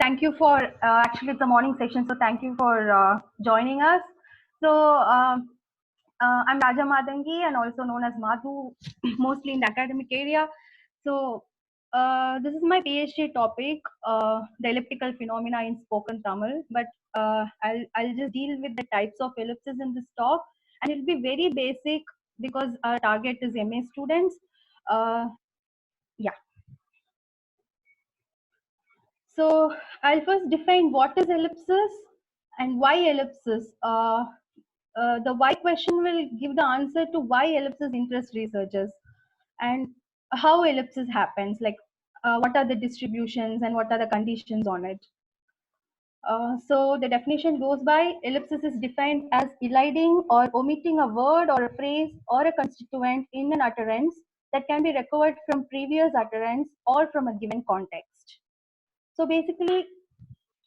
Thank you for actually it's a morning session, so thank you for joining us. So I'm Raja Madangi and also known as Madhu, mostly in the academic area. So this is my PhD topic, the elliptical phenomena in spoken Tamil. But I'll just deal with the types of ellipses in this talk, and it'll be very basic because our target is MA students. Yeah. So I'll first define what is ellipsis and why ellipsis. The why question will give the answer to why ellipsis interest researchers and how ellipsis happens, like what are the distributions and what are the conditions on it. So the definition goes by ellipsis is defined as eliding or omitting a word or a phrase or a constituent in an utterance that can be recovered from previous utterance or from a given context. So basically,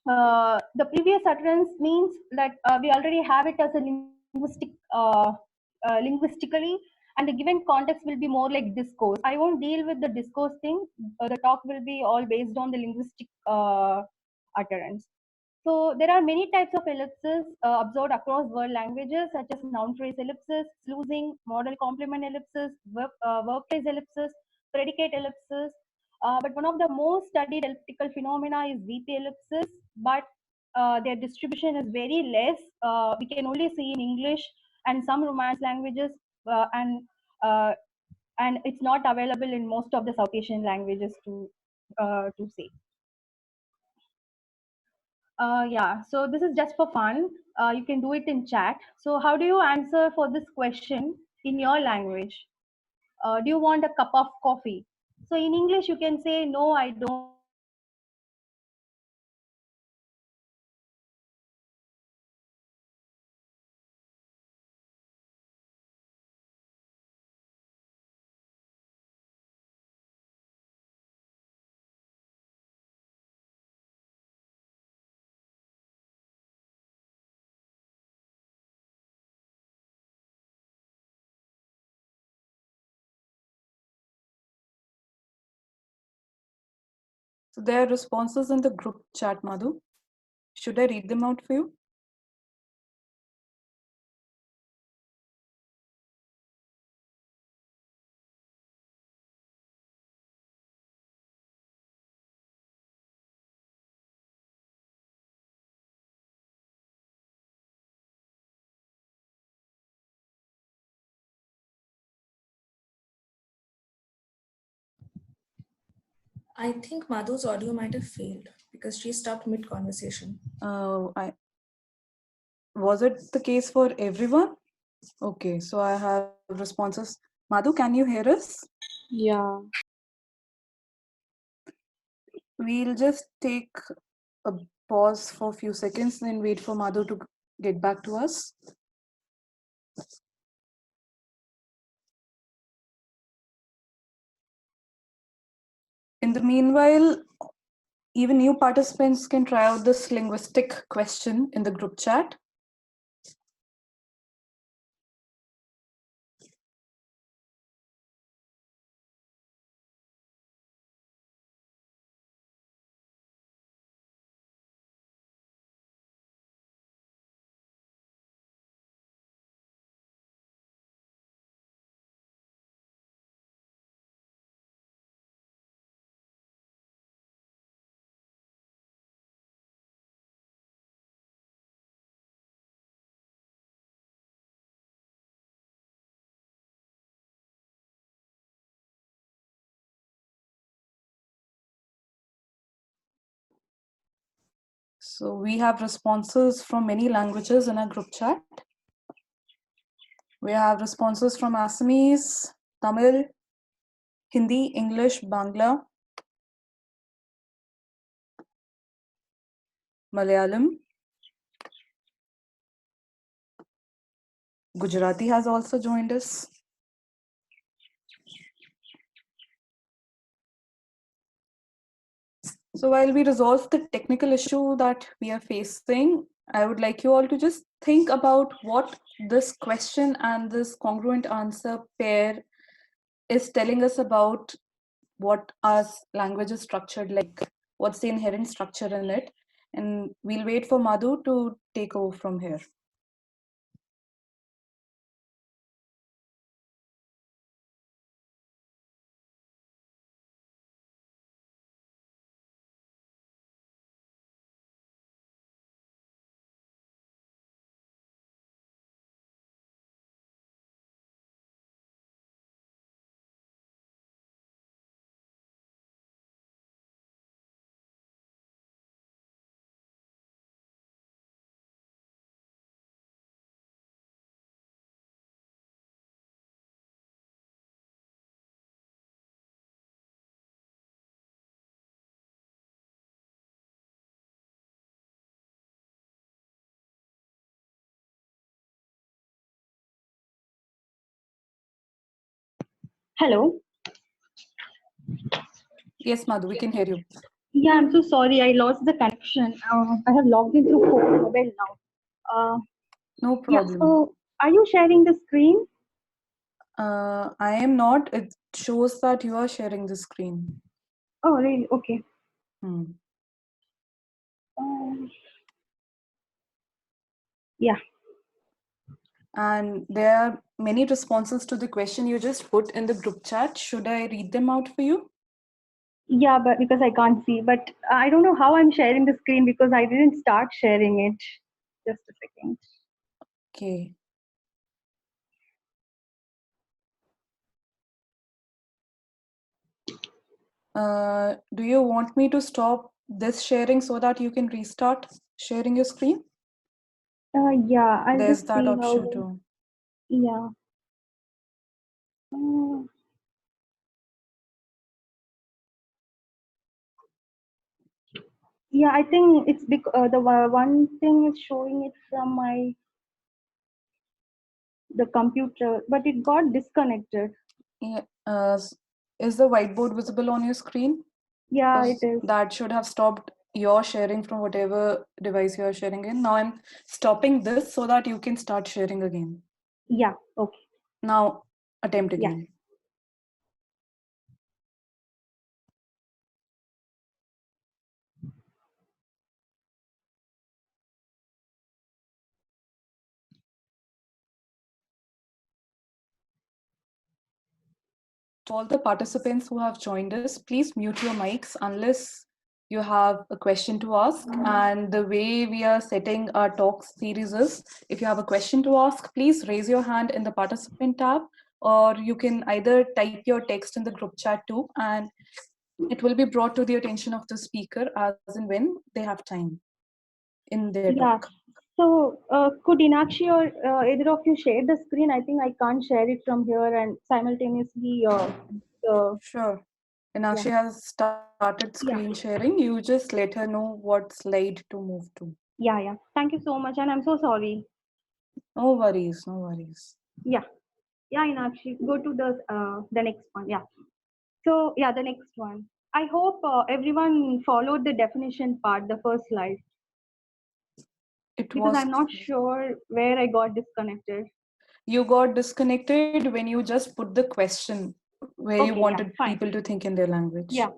the previous utterance means that we already have it as a linguistically, and the given context will be more like discourse. I won't deal with the discourse thing. The talk will be all based on the linguistic utterance. So there are many types of ellipses observed across world languages, such as noun phrase ellipsis, sluicing, modal complement ellipsis, verb phrase ellipsis, predicate ellipsis. But one of the most studied elliptical phenomena is VP ellipsis, but their distribution is very less. We can only see in English and some Romance languages, uh, and it's not available in most of the South Asian languages to see. Yeah, so this is just for fun. You can do it in chat. So how do you answer for this question in your language? Do you want a cup of coffee? So in English, you can say, no, I don't. So there are responses in the group chat, Madhu. Should I read them out for you? I think Madhu's audio might have failed because she stopped mid-conversation. Was it the case for everyone? Okay, so I have responses. Madhu, can you hear us? Yeah. We'll just take a pause for a few seconds and wait for Madhu to get back to us. In the meanwhile, even new participants can try out this linguistic question in the group chat. So we have responses from many languages in our group chat. We have responses from Assamese, Tamil, Hindi, English, Bangla, Malayalam. Gujarati has also joined us. So while we resolve the technical issue that we are facing, I would like you all to just think about what this question and this congruent answer pair is telling us about what our language is structured like. what's the inherent structure in it. And we'll wait for Madhu to take over from here. Hello. Yes, Madhu, we can hear you. Yeah, I'm so sorry. I lost the connection. I have logged in through mobile now. No Yeah. problem. So, are you sharing the screen? I am not. It shows that you are sharing the screen. Oh, really? Okay. Hmm. Yeah. And there are many responses to the question you just put in the group chat. Should I read them out for you? Yeah, but because I can't see, but I don't know how I'm sharing the screen because I didn't start sharing it. Just a second. Okay. Do you want me to stop this sharing so that you can restart sharing your screen? Yeah, I'll There's just that see option how. too. Yeah. Uh, yeah, I think it's the one thing is showing it from the computer, but it got disconnected. Yeah. Is the whiteboard visible on your screen? Yeah, it Because is. that should have stopped your sharing from whatever device you are sharing in. Now I'm stopping this so that you can start sharing again. Yeah. Okay. Now attempt Yeah. again. To all the participants who have joined us, please mute your mics unless you have a question to ask. And the way we are setting our talk series is, if you have a question to ask, please raise your hand in the participant tab, or you can either type your text in the group chat too, and it will be brought to the attention of the speaker as and when they have time in their Yeah. talk. So, could Inakshi or either of you share the screen? I think I can't share it from here and simultaneously. Sure. And now Yeah. she has started Yeah. screen sharing. You just let her know what slide to move to. Yeah. Yeah. Thank you so much, and I'm so sorry. No worries, no worries. Yeah. Yeah, Inakshi, go to the next one. Yeah. So yeah, the next one. I hope everyone followed the definition part, the first slide, It because was, I'm not sure where I got disconnected. you got disconnected when you just put the question where you Okay, yeah, wanted fine. people to think in their language. Yeah.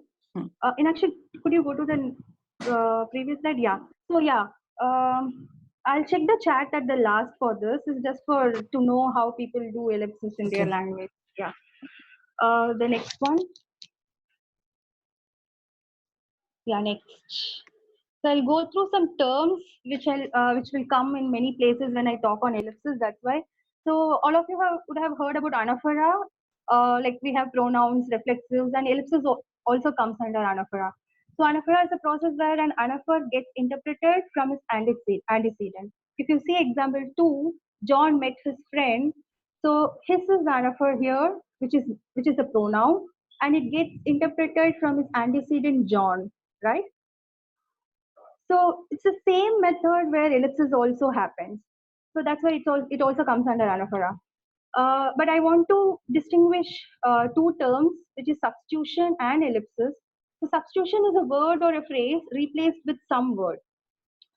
In actually, could you go to the previous slide? Yeah. So yeah, I'll check the chat at the last for this. Is just for to know how people do ellipsis in their Okay. language. Yeah. The next one. Yeah, next. So I'll go through some terms which will come in many places when I talk on ellipsis. That's why. So all of you would have heard about anaphora. Like we have pronouns, reflexives, and ellipsis also comes under anaphora. So anaphora is a process where an anaphor gets interpreted from its antecedent. If you see example 2, John met his friend. So his is anaphor here, which is a pronoun, and it gets interpreted from its antecedent John, right? So it's the same method where ellipsis also happens. So that's why it also comes under anaphora. But I want to distinguish two terms, which is substitution and ellipsis. So substitution is a word or a phrase replaced with some word.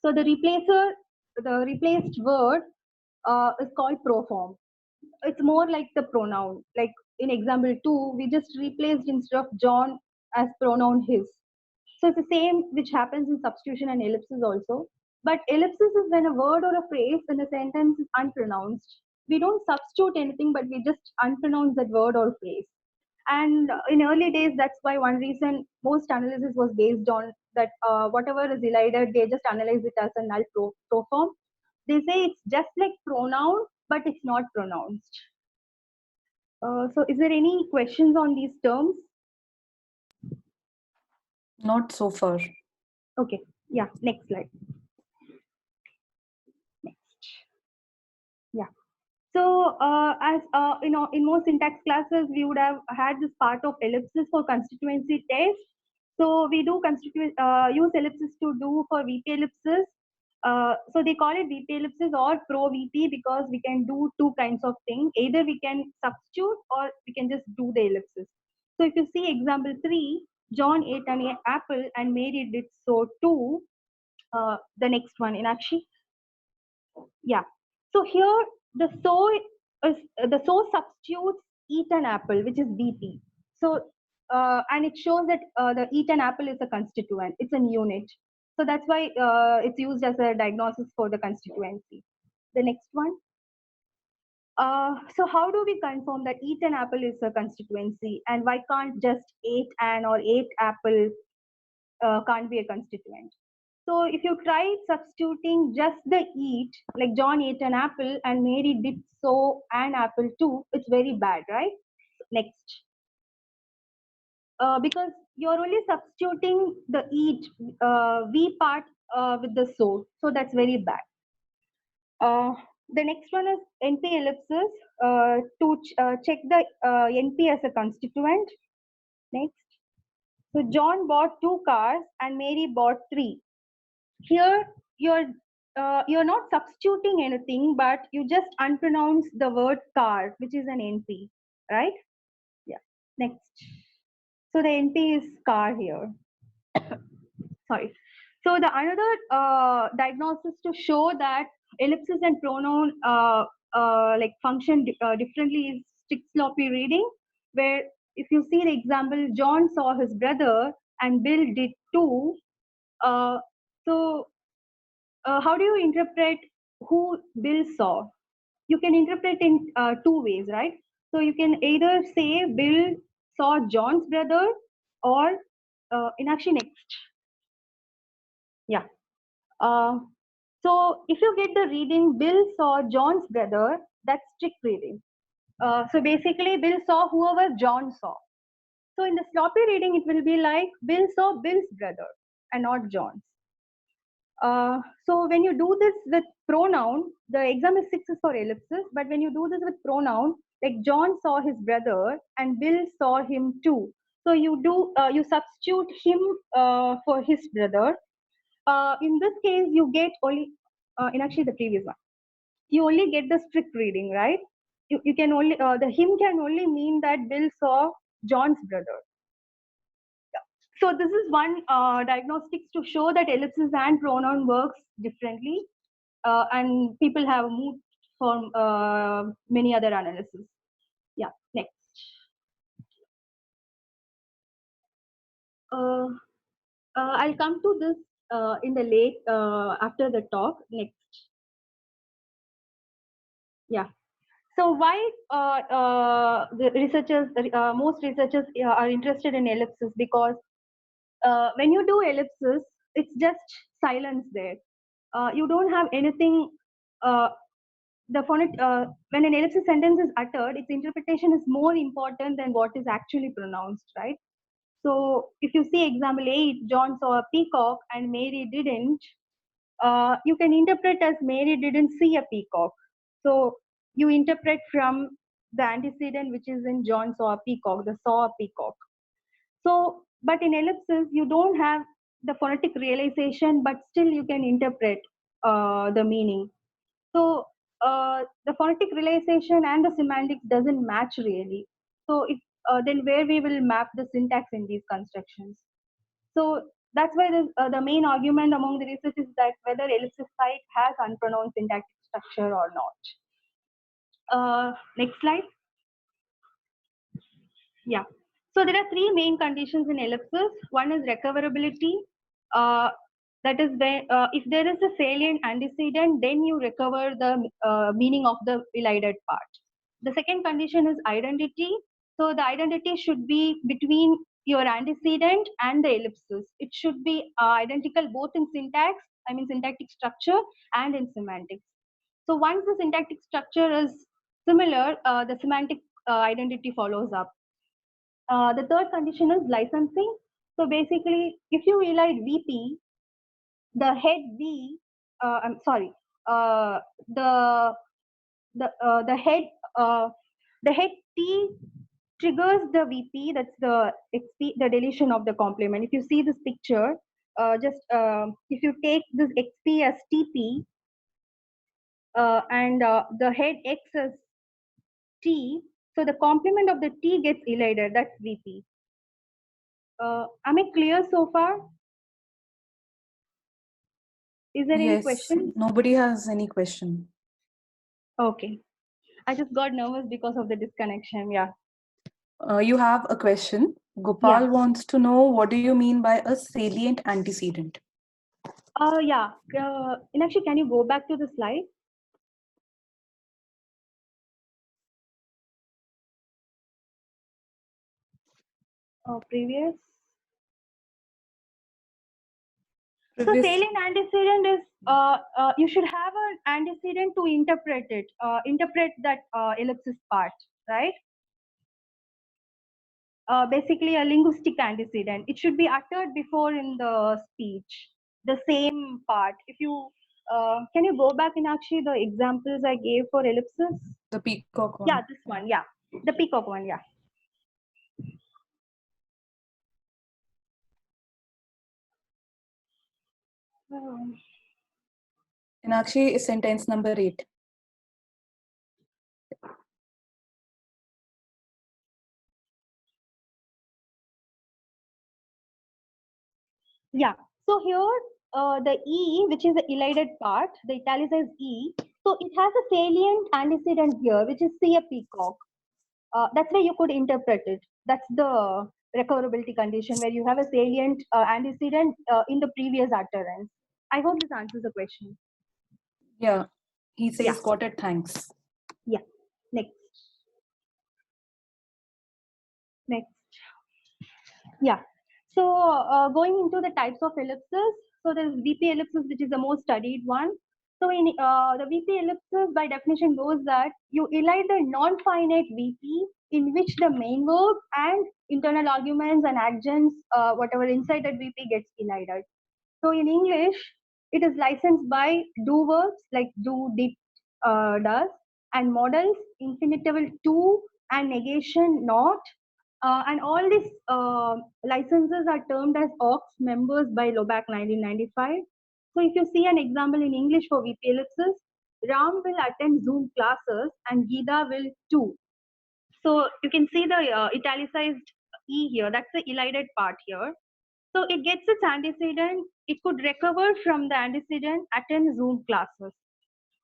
So the replaced word is called proform. It's more like the pronoun. Like in example 2, we just replaced instead of John as pronoun his. So it's the same which happens in substitution and ellipsis also. But ellipsis is when a word or a phrase in a sentence is unpronounced. We don't substitute anything, but we just unpronounce that word or phrase. And in early days, that's why one reason most analysis was based on that whatever is elided, they just analyze it as a null pro form. They say it's just like pronoun, but it's not pronounced. So is there any questions on these terms? Not so far. Okay, yeah, next slide. Next. Yeah. So as you know, in most syntax classes, we would have had this part of ellipsis for constituency test. So we do use ellipsis to do for VP ellipsis. So they call it VP ellipsis or pro VP because we can do two kinds of things. Either we can substitute or we can just do the ellipsis. So if you see example 3, John ate an apple and Mary did so too. The next one, Inakshi. Yeah. So here the so substitutes eat an apple, which is BP. So and it shows that the eat an apple is a constituent. It's a unit. So that's why it's used as a diagnosis for the constituency. The next one. So how do we confirm that eat an apple is a constituency, and why can't just ate an or ate apple can't be a constituent? So if you try substituting just the eat, like John ate an apple and Mary did so an apple too, it's very bad, right? Next. Because you're only substituting the eat V part with the so that's very bad. The next one is NP ellipsis to check the NP as a constituent. Next. So John bought 2 cars and Mary bought 3. Here you're not substituting anything, but you just unpronounce the word car, which is an NP, right? Yeah. Next. So the NP is car here. Sorry. So the another diagnosis to show that ellipsis and pronoun like function differently is strict sloppy reading, where if you see the example, John saw his brother and Bill did too. So how do you interpret who Bill saw? You can interpret in 2 ways, right? So you can either say Bill saw John's brother, or in actually next. Yeah. So if you get the reading Bill saw John's brother, that's strict reading. So basically Bill saw whoever John saw. So in the sloppy reading, it will be like Bill saw Bill's brother and not John's. So when you do this with pronoun, the example 6 is for ellipsis, but when you do this with pronoun, like John saw his brother and Bill saw him too. So you do you substitute him for his brother. In this case, you get only in actually the previous one, you only get the strict reading, right? You can only the him can only mean that Bill saw John's brother. So this is one diagnostics to show that ellipsis and pronoun works differently, and people have moved from many other analysis. Yeah, next. I'll come to this in the late after the talk. Next. Yeah. So why the researchers, most researchers are interested in ellipsis? Because when you do ellipsis, it's just silence there. You don't have anything. When an ellipsis sentence is uttered, its interpretation is more important than what is actually pronounced, right? So if you see example 8, John saw a peacock and Mary didn't, you can interpret as Mary didn't see a peacock. So you interpret from the antecedent, which is in John saw a peacock, the saw a peacock. So, but in ellipsis, you don't have the phonetic realization, but still you can interpret the meaning. So the phonetic realization and the semantics doesn't match really. So if then where we will map the syntax in these constructions. So that's why the main argument among the research is that whether ellipsis site has unpronounced syntactic structure or not. Next slide. Yeah. So there are three main conditions in ellipsis. One is recoverability. That is when if there is a salient antecedent, then you recover the meaning of the elided part. The second condition is identity. So the identity should be between your antecedent and the ellipsis. It should be identical both in syntax, I mean syntactic structure, and in semantics. So once the syntactic structure is similar, the semantic identity follows up. The third condition is licensing. So basically, if you elide VP, the head V, I'm sorry, the head the head T triggers the VP. That's the XP, the deletion of the complement. If you see this picture, if you take this XP as TP and the head X as T, so the complement of the T gets elided. That's VP. Am I clear so far? Is there any Yes, question? nobody has any question. Okay. I just got nervous because of the disconnection. Yeah. You have a question. Gopal Yeah. wants to know, what do you mean by a salient antecedent? Yeah. Inakshi, can you go back to the slide? Previous. So salient antecedent is you should have an antecedent to interpret it, interpret that ellipsis part, right? Basically a linguistic antecedent. It should be uttered before in the speech, the same part. If you can you go back in actually the examples I gave for ellipsis? The peacock one. Yeah, this one. Yeah, the peacock one. Yeah. Inakshi, sentence number 8. Yeah. So here, the E, which is the elided part, the italicized E, so it has a salient antecedent here, which is see a peacock. That's where you could interpret it. That's the recoverability condition where you have a salient antecedent in the previous utterance. I hope this answers the question. Yeah, he says, Yeah. got it, thanks. Yeah. Next. Next. Yeah. So going into the types of ellipses, so there's VP ellipsis, which is the most studied one. So in the VP ellipsis, by definition, goes that you elide the non-finite VP in which the main verb and internal arguments and adjuncts, whatever inside that VP gets elided. So in English, it is licensed by do verbs like do, did, does, and modals, infinitival to, and negation not. And all these licenses are termed as aux members by Loback 1995. So if you see an example in English for VP ellipsis, Ram will attend Zoom classes and Gita will too. So you can see the italicized E here, that's the elided part here. So it gets its antecedent, it could recover from the antecedent, attend Zoom classes.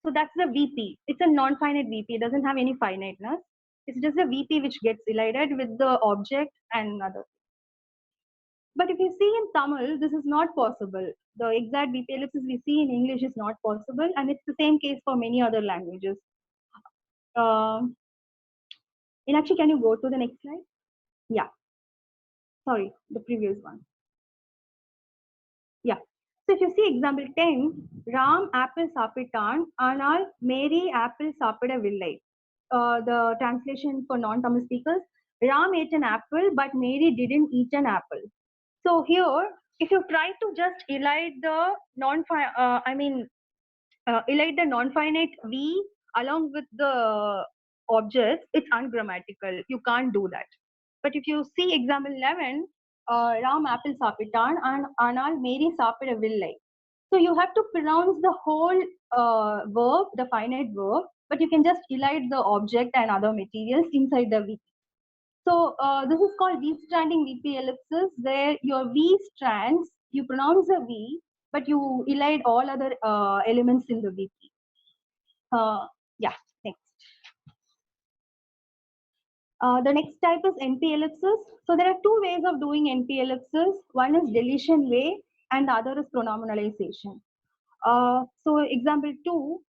So that's the VP. It's a non-finite VP, it doesn't have any finiteness. It's just a VP which gets elided with the object and other. But if you see in Tamil, this is not possible. The exact VP ellipsis we see in English is not possible, and it's the same case for many other languages. Inakshi, can you go to the next slide? Yeah. Sorry, the previous one. Yeah. So if you see example 10, Ram apple sapittan, Anal Mary apple sapidavillai. The translation for non-Tamil speakers, Ram ate an apple, but Mary didn't eat an apple. So here, if you try to just elide the elide the non-finite V along with the objects, it's ungrammatical. You can't do that. But if you see example 11, Ram apple sapittan and Anal Mary sapidavillai. So you have to pronounce the whole verb, the finite verb, but you can just elide the object and other materials inside the V. So this is called V-stranding VP ellipsis, where your V strands, you pronounce the V, but you elide all other elements in the VP. Yeah, next. The next type is NP ellipsis. So there are two ways of doing NP ellipsis. One is deletion way and the other is pronominalization. So example 2,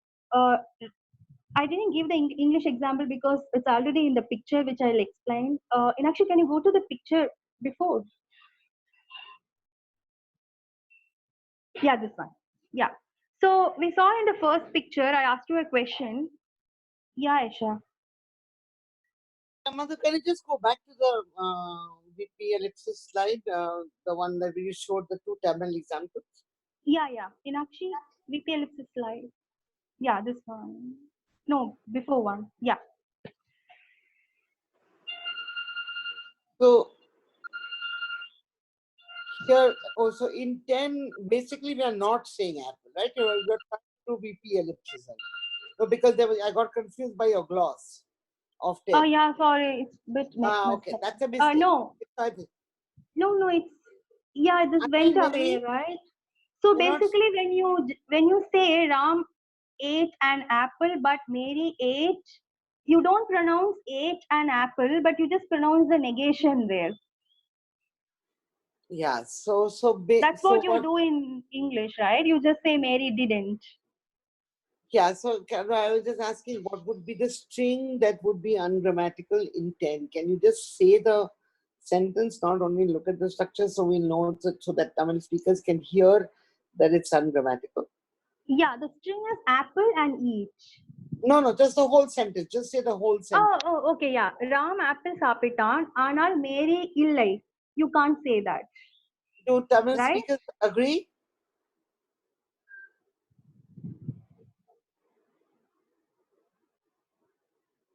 I didn't give the English example because it's already in the picture which I'll explain. And actually, can you go to the picture before? Yeah, this one. Yeah. So we saw in the first picture, I asked you a question. Yeah, Aisha. Madhu, can you just go back to the VP ellipsis slide, the one that you showed the two Tamil examples? Yeah. Inakshi, VP ellipsis slide. Yeah, this one. No, before one. Yeah. So here also in 10, basically we are not saying apple, right? You're trying to do VP ellipsis. No, because I got confused by your gloss of 10. Oh yeah, sorry, it's a bit Okay, that's a mistake. No, it's yeah, this went away, right? So basically, when you say Ram ate an apple, but Mary ate, you don't pronounce ate an apple, but you just pronounce the negation there. Yeah, so that's what you do in English, right? You just say Mary didn't. Yeah, so I was just asking what would be the string that would be ungrammatical in 10? Can you just say the sentence, not only look at the structure, so we know so that Tamil speakers can hear that it's ungrammatical? Yeah, the string is apple and eat. No, just the whole sentence. Just say the whole sentence. Oh, okay, yeah. Ram apple sapitan, anal Mary illai. You can't say that. Do Tamil speakers agree?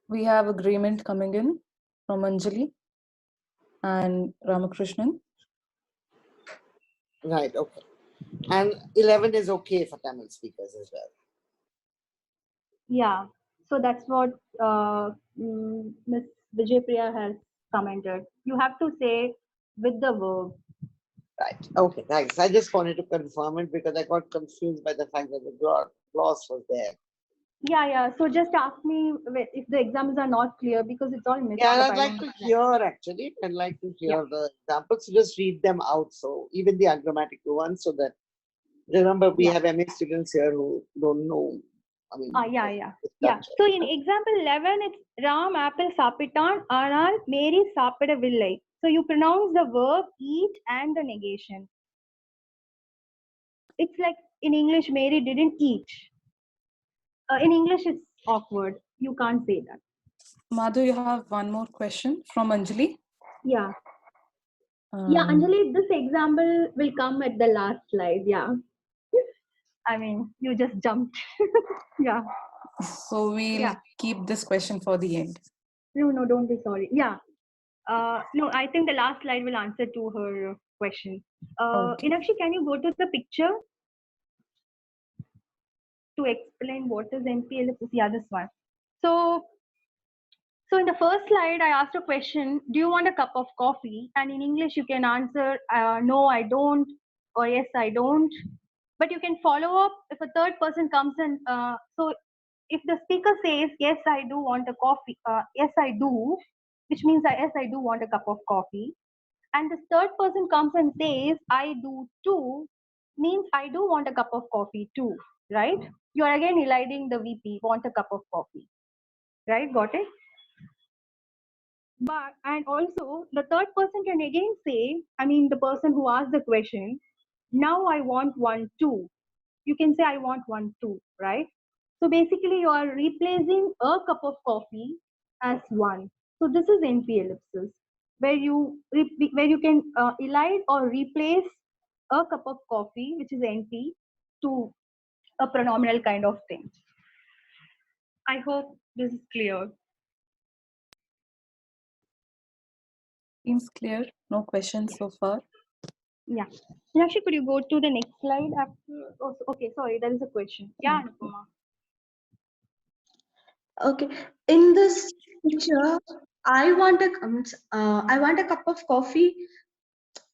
We have agreement coming in from Anjali and Ramakrishnan. Right, okay. And 11 is okay for Tamil speakers as well. Yeah, so that's what Ms. Vijaypriya has commented. You have to say with the verb. Right, okay, thanks. I just wanted to confirm it because I got confused by the fact that the gloss was there. Yeah. So just ask me if the exams are not clear because it's all missed. Yeah, I'd like to hear actually. I'd like to hear the examples. So just read them out. So even the ungrammatical ones, so that remember we have MA students here who don't know. I mean, yeah. So in example 11, it's Ram apple sapitan, anal Mary sapidavillai. So you pronounce the verb eat and the negation. It's like in English, Mary didn't eat. In English, it's awkward. You can't say that. Madhu, you have one more question from Anjali. Yeah. Yeah, Anjali, this example will come at the last slide. Yeah. I mean, you just jumped. Yeah. So we'll keep this question for the end. No, don't be sorry. Yeah. No, I think the last slide will answer to her question. Inakshi, can you go to the picture to explain what is NP ellipsis? Yeah, this one. So in the first slide, I asked a question, do you want a cup of coffee? And in English, you can answer, no, I don't, or yes, I don't. But you can follow up if a third person comes in. So if the speaker says, yes, I do want a coffee, yes, I do, which means yes, I do want a cup of coffee. And the third person comes and says, I do too, means I do want a cup of coffee too, right? You are again eliding the VP, want a cup of coffee, right? Got it? But, and also the third person can again say, I mean, the person who asked the question, now I want one too. You can say, I want one too, right? So basically you are replacing a cup of coffee as one. So this is NP ellipsis, where you can elide or replace a cup of coffee, which is NP, to a pronominal kind of thing. I hope this is clear. Seems clear. No questions so far. Yeah. Actually, could you go to the next slide after? Oh, okay, sorry, there is a question. Yeah, Anupama. Okay. In this picture, I want a cup of coffee.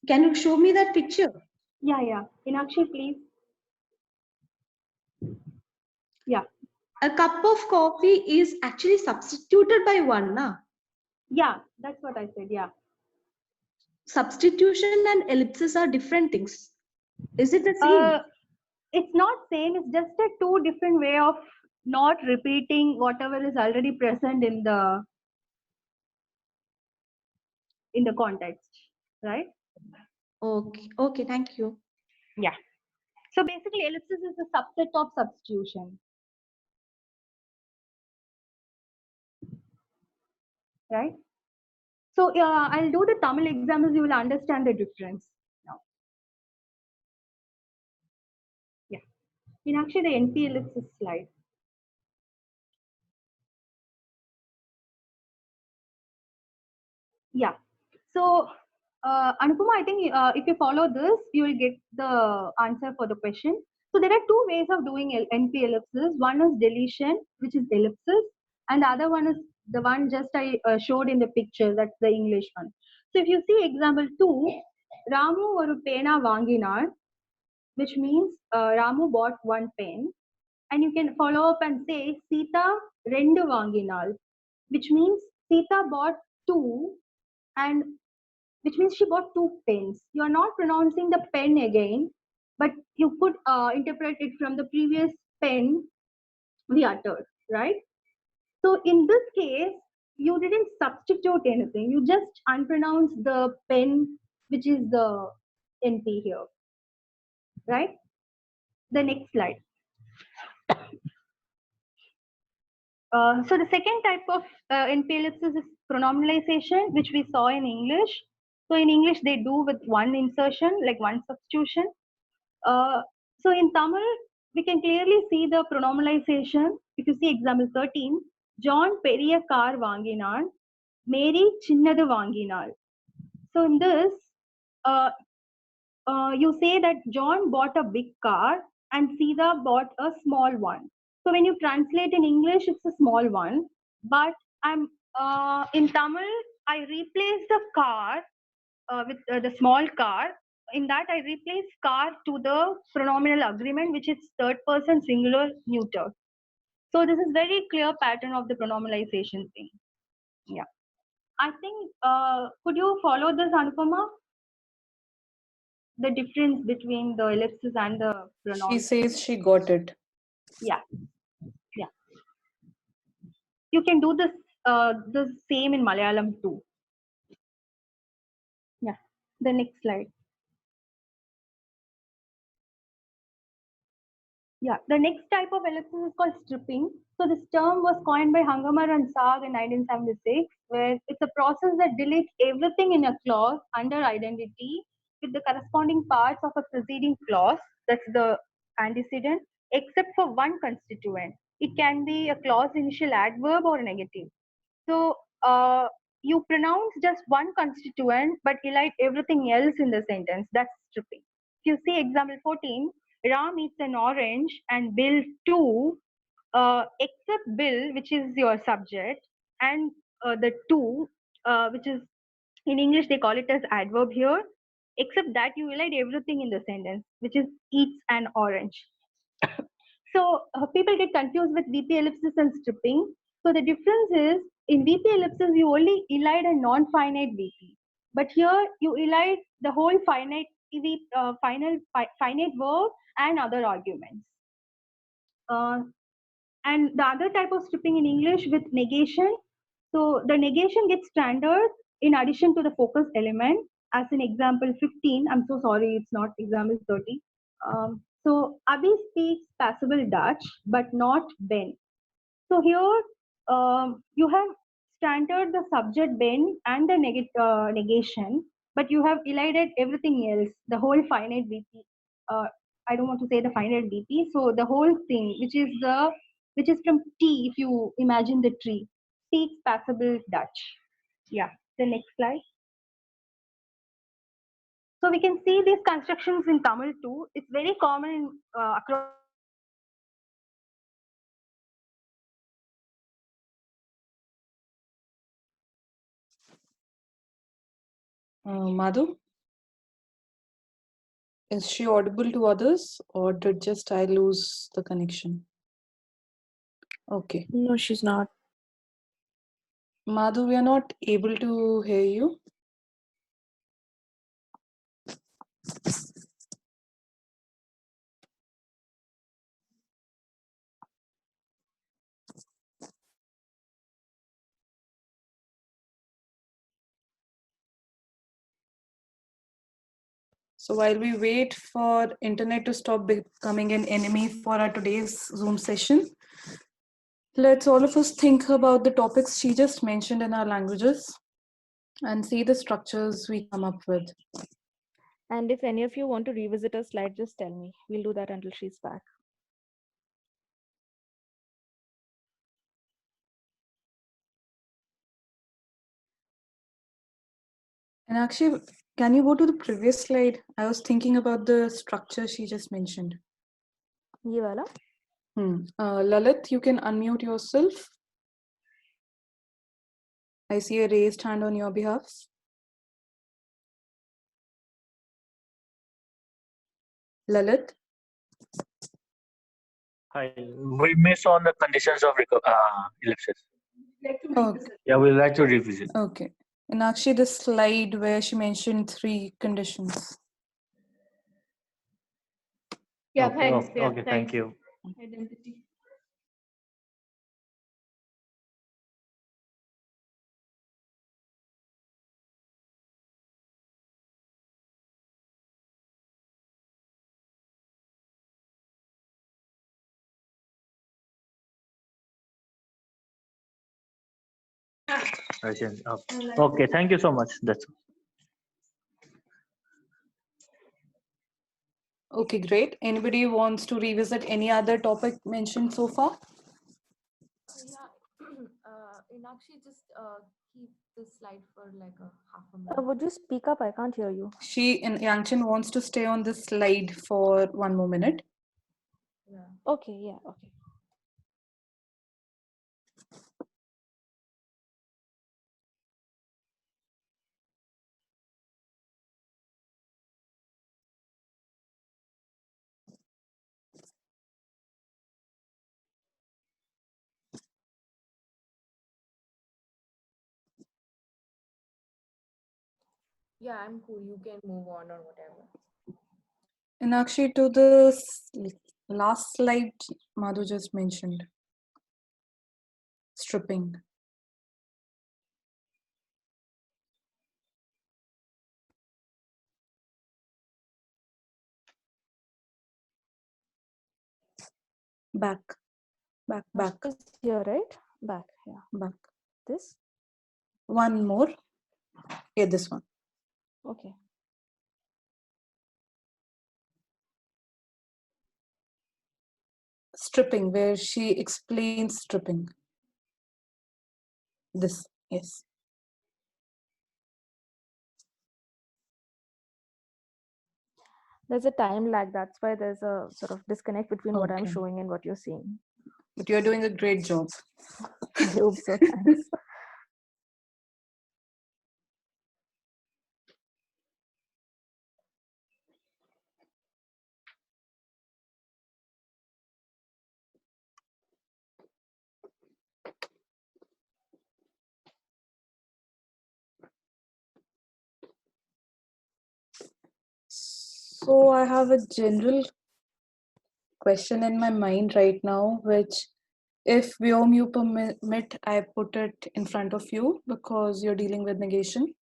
Can you show me that picture? Yeah. Inakshi, please. Yeah. A cup of coffee is actually substituted by one, na? Yeah, that's what I said. Yeah. Substitution and ellipsis are different things. Is it the same? It's not same. It's just a two different way of not repeating whatever is already present in the context, right? Okay. Okay. Thank you. Yeah. So basically, ellipsis is a subset of substitution, right? So I'll do the Tamil examples. You will understand the difference now. Yeah. In actually the NP ellipsis slide. Yeah. So Anupama, I think if you follow this, you will get the answer for the question. So there are two ways of doing NP ellipsis. One is deletion, which is ellipsis, and the other one is the one just I showed in the picture. That's the English one. So if you see example 2, Ramu oru pena vaanginar, which means Ramu bought one pen, and you can follow up and say Sita rendu vaanginal, which means Sita bought two, and which means she bought two pens. You are not pronouncing the pen again, but you could interpret it from the previous pen we uttered, right? So in this case, you didn't substitute anything. You just unpronounced the pen, which is the NP here, right? The next slide. So the second type of NP ellipsis is pronominalization, which we saw in English. So in English, they do with one insertion, like one substitution. So in Tamil, we can clearly see the pronominalization. If you see example 13, John பெரிய car வாங்கினான், Mary சின்னது வாங்கினாள். So in this, you say that John bought a big car and Sita bought a small one. So when you translate in English, it's a small one. But I'm in Tamil, I replace the car with the small car. In that, I replace car to the pronominal agreement, which is third person singular neuter. So this is very clear pattern of the pronominalization thing. Yeah. I think, could you follow this, Anupama? The difference between the ellipsis and the pronoun. She says she got it. Yeah. Yeah. You can do this the same in Malayalam too. Yeah. The next slide. Yeah, the next type of ellipsis is called stripping. So this term was coined by Hangamar and Saag in 1976, where it's a process that deletes everything in a clause under identity with the corresponding parts of a preceding clause, that's the antecedent, except for one constituent. It can be a clause initial adverb or a negative. So you pronounce just one constituent but elide everything else in the sentence. That's stripping. If you see example 14, Ram eats an orange and Bill too, except Bill, which is your subject, and the two, which is in English they call it as adverb here. Except that you elide everything in the sentence, which is eats an orange. So people get confused with VP ellipsis and stripping. So the difference is in VP ellipsis you only elide a non-finite VP, but here you elide the whole finite finite verb and other arguments. And the other type of stripping in English with negation. So the negation gets standard in addition to the focus element. As in example 15, I'm so sorry, it's not example 30. So Abhi speaks passable Dutch, but not Ben. So here you have standard the subject Ben and the negation, but you have elided everything else, the whole finite VP. I don't want to say the finite VP. So the whole thing, which is from T, if you imagine the tree, speaks passable Dutch. Yeah, the next slide. So we can see these constructions in Tamil too. It's very common across. Madhu? Is she audible to others or did just I lose the connection? Okay. No, she's not. Madhu, we are not able to hear you. So while we wait for internet to stop becoming an enemy for our today's Zoom session, let's all of us think about the topics she just mentioned in our languages and see the structures we come up with. And if any of you want to revisit a slide, just tell me. We'll do that until she's back. And actually, can you go to the previous slide? I was thinking about the structure she just mentioned. Ye wala? Lalit, you can unmute yourself. I see a raised hand on your behalf. Lalit? Hi, we miss on the conditions of ellipsis. Okay. Yeah, we'd like to revisit. Okay. And actually, the slide where she mentioned 3 conditions. Yeah, Okay, thanks. okay, Yeah, okay, thanks. thank you. Identity. Okay, thank you so much. That's all. Okay, great. Anybody wants to revisit any other topic mentioned so far? Inakshi, just keep this slide for like a half a minute. Would you speak up? I can't hear you. She in Yangchen wants to stay on this slide for 1 more minute. Yeah. Okay, yeah, okay. Yeah, I'm cool. You can move on or whatever. And actually, to the last slide Madhu just mentioned, stripping. Back. It's here, right? Back, yeah. Back. This? One more. Yeah, this one. Okay. Stripping, where she explains stripping. This, yes. There's a time lag. That's why there's a sort of disconnect between what I'm Okay. showing and what you're seeing. But you're doing a great job. I hope so. Thanks. So I have a general question in my mind right now, which if Vyom you permit, I put it in front of you because you're dealing with negation.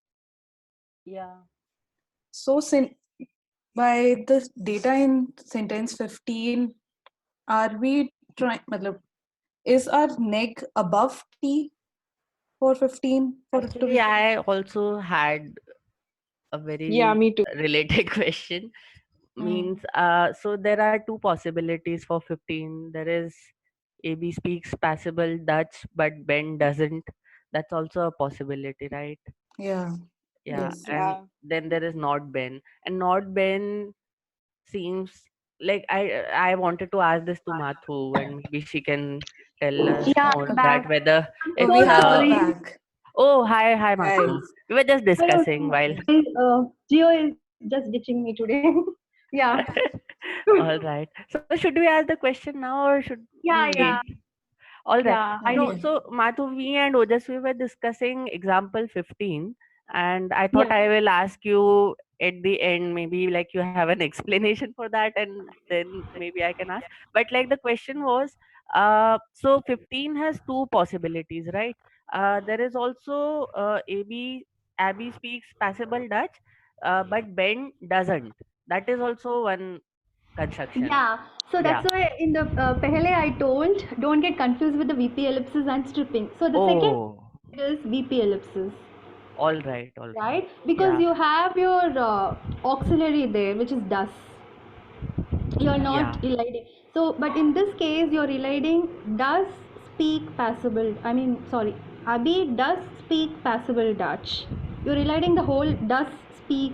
Yeah. So by the data in sentence 15, are we trying, is our neg above T for 15? Actually, I also had a very me too. related question. Means, so there are 2 possibilities for 15. There is AB speaks passable Dutch, but Ben doesn't. That's also a possibility, right? Yeah. Yeah. Yes. And then there is not Ben. And not Ben seems like I wanted to ask this to Mathu, and maybe she can tell us Yeah, more I'm that back. whether I'm We so have sorry. her back. Oh, hi Hi. Mathu. We were just discussing while. Geo is just ditching me today. Yeah. All right. So should we ask the question now or should we Yeah. wait? All right. Yeah, I No, Okay. so Madhu, me and Ojasvi were discussing example 15, and I thought yeah. I will ask you at the end, maybe like you have an explanation for that, and then maybe I can ask. But like the question was, so 15 has two possibilities, right? There is also Abby speaks passable Dutch, but Ben doesn't. That is also one construction. Yeah, so Yeah. that's why in the pehle I told don't get confused with the VP ellipsis and stripping. So the second Oh, is VP ellipsis, all right, all right. right? Because Yeah, you have your auxiliary there, which is does. You're not yeah, eliding. So, but in this case, you're eliding does speak passable. I mean, sorry, Abhi does speak passable Dutch. You're eliding the whole does speak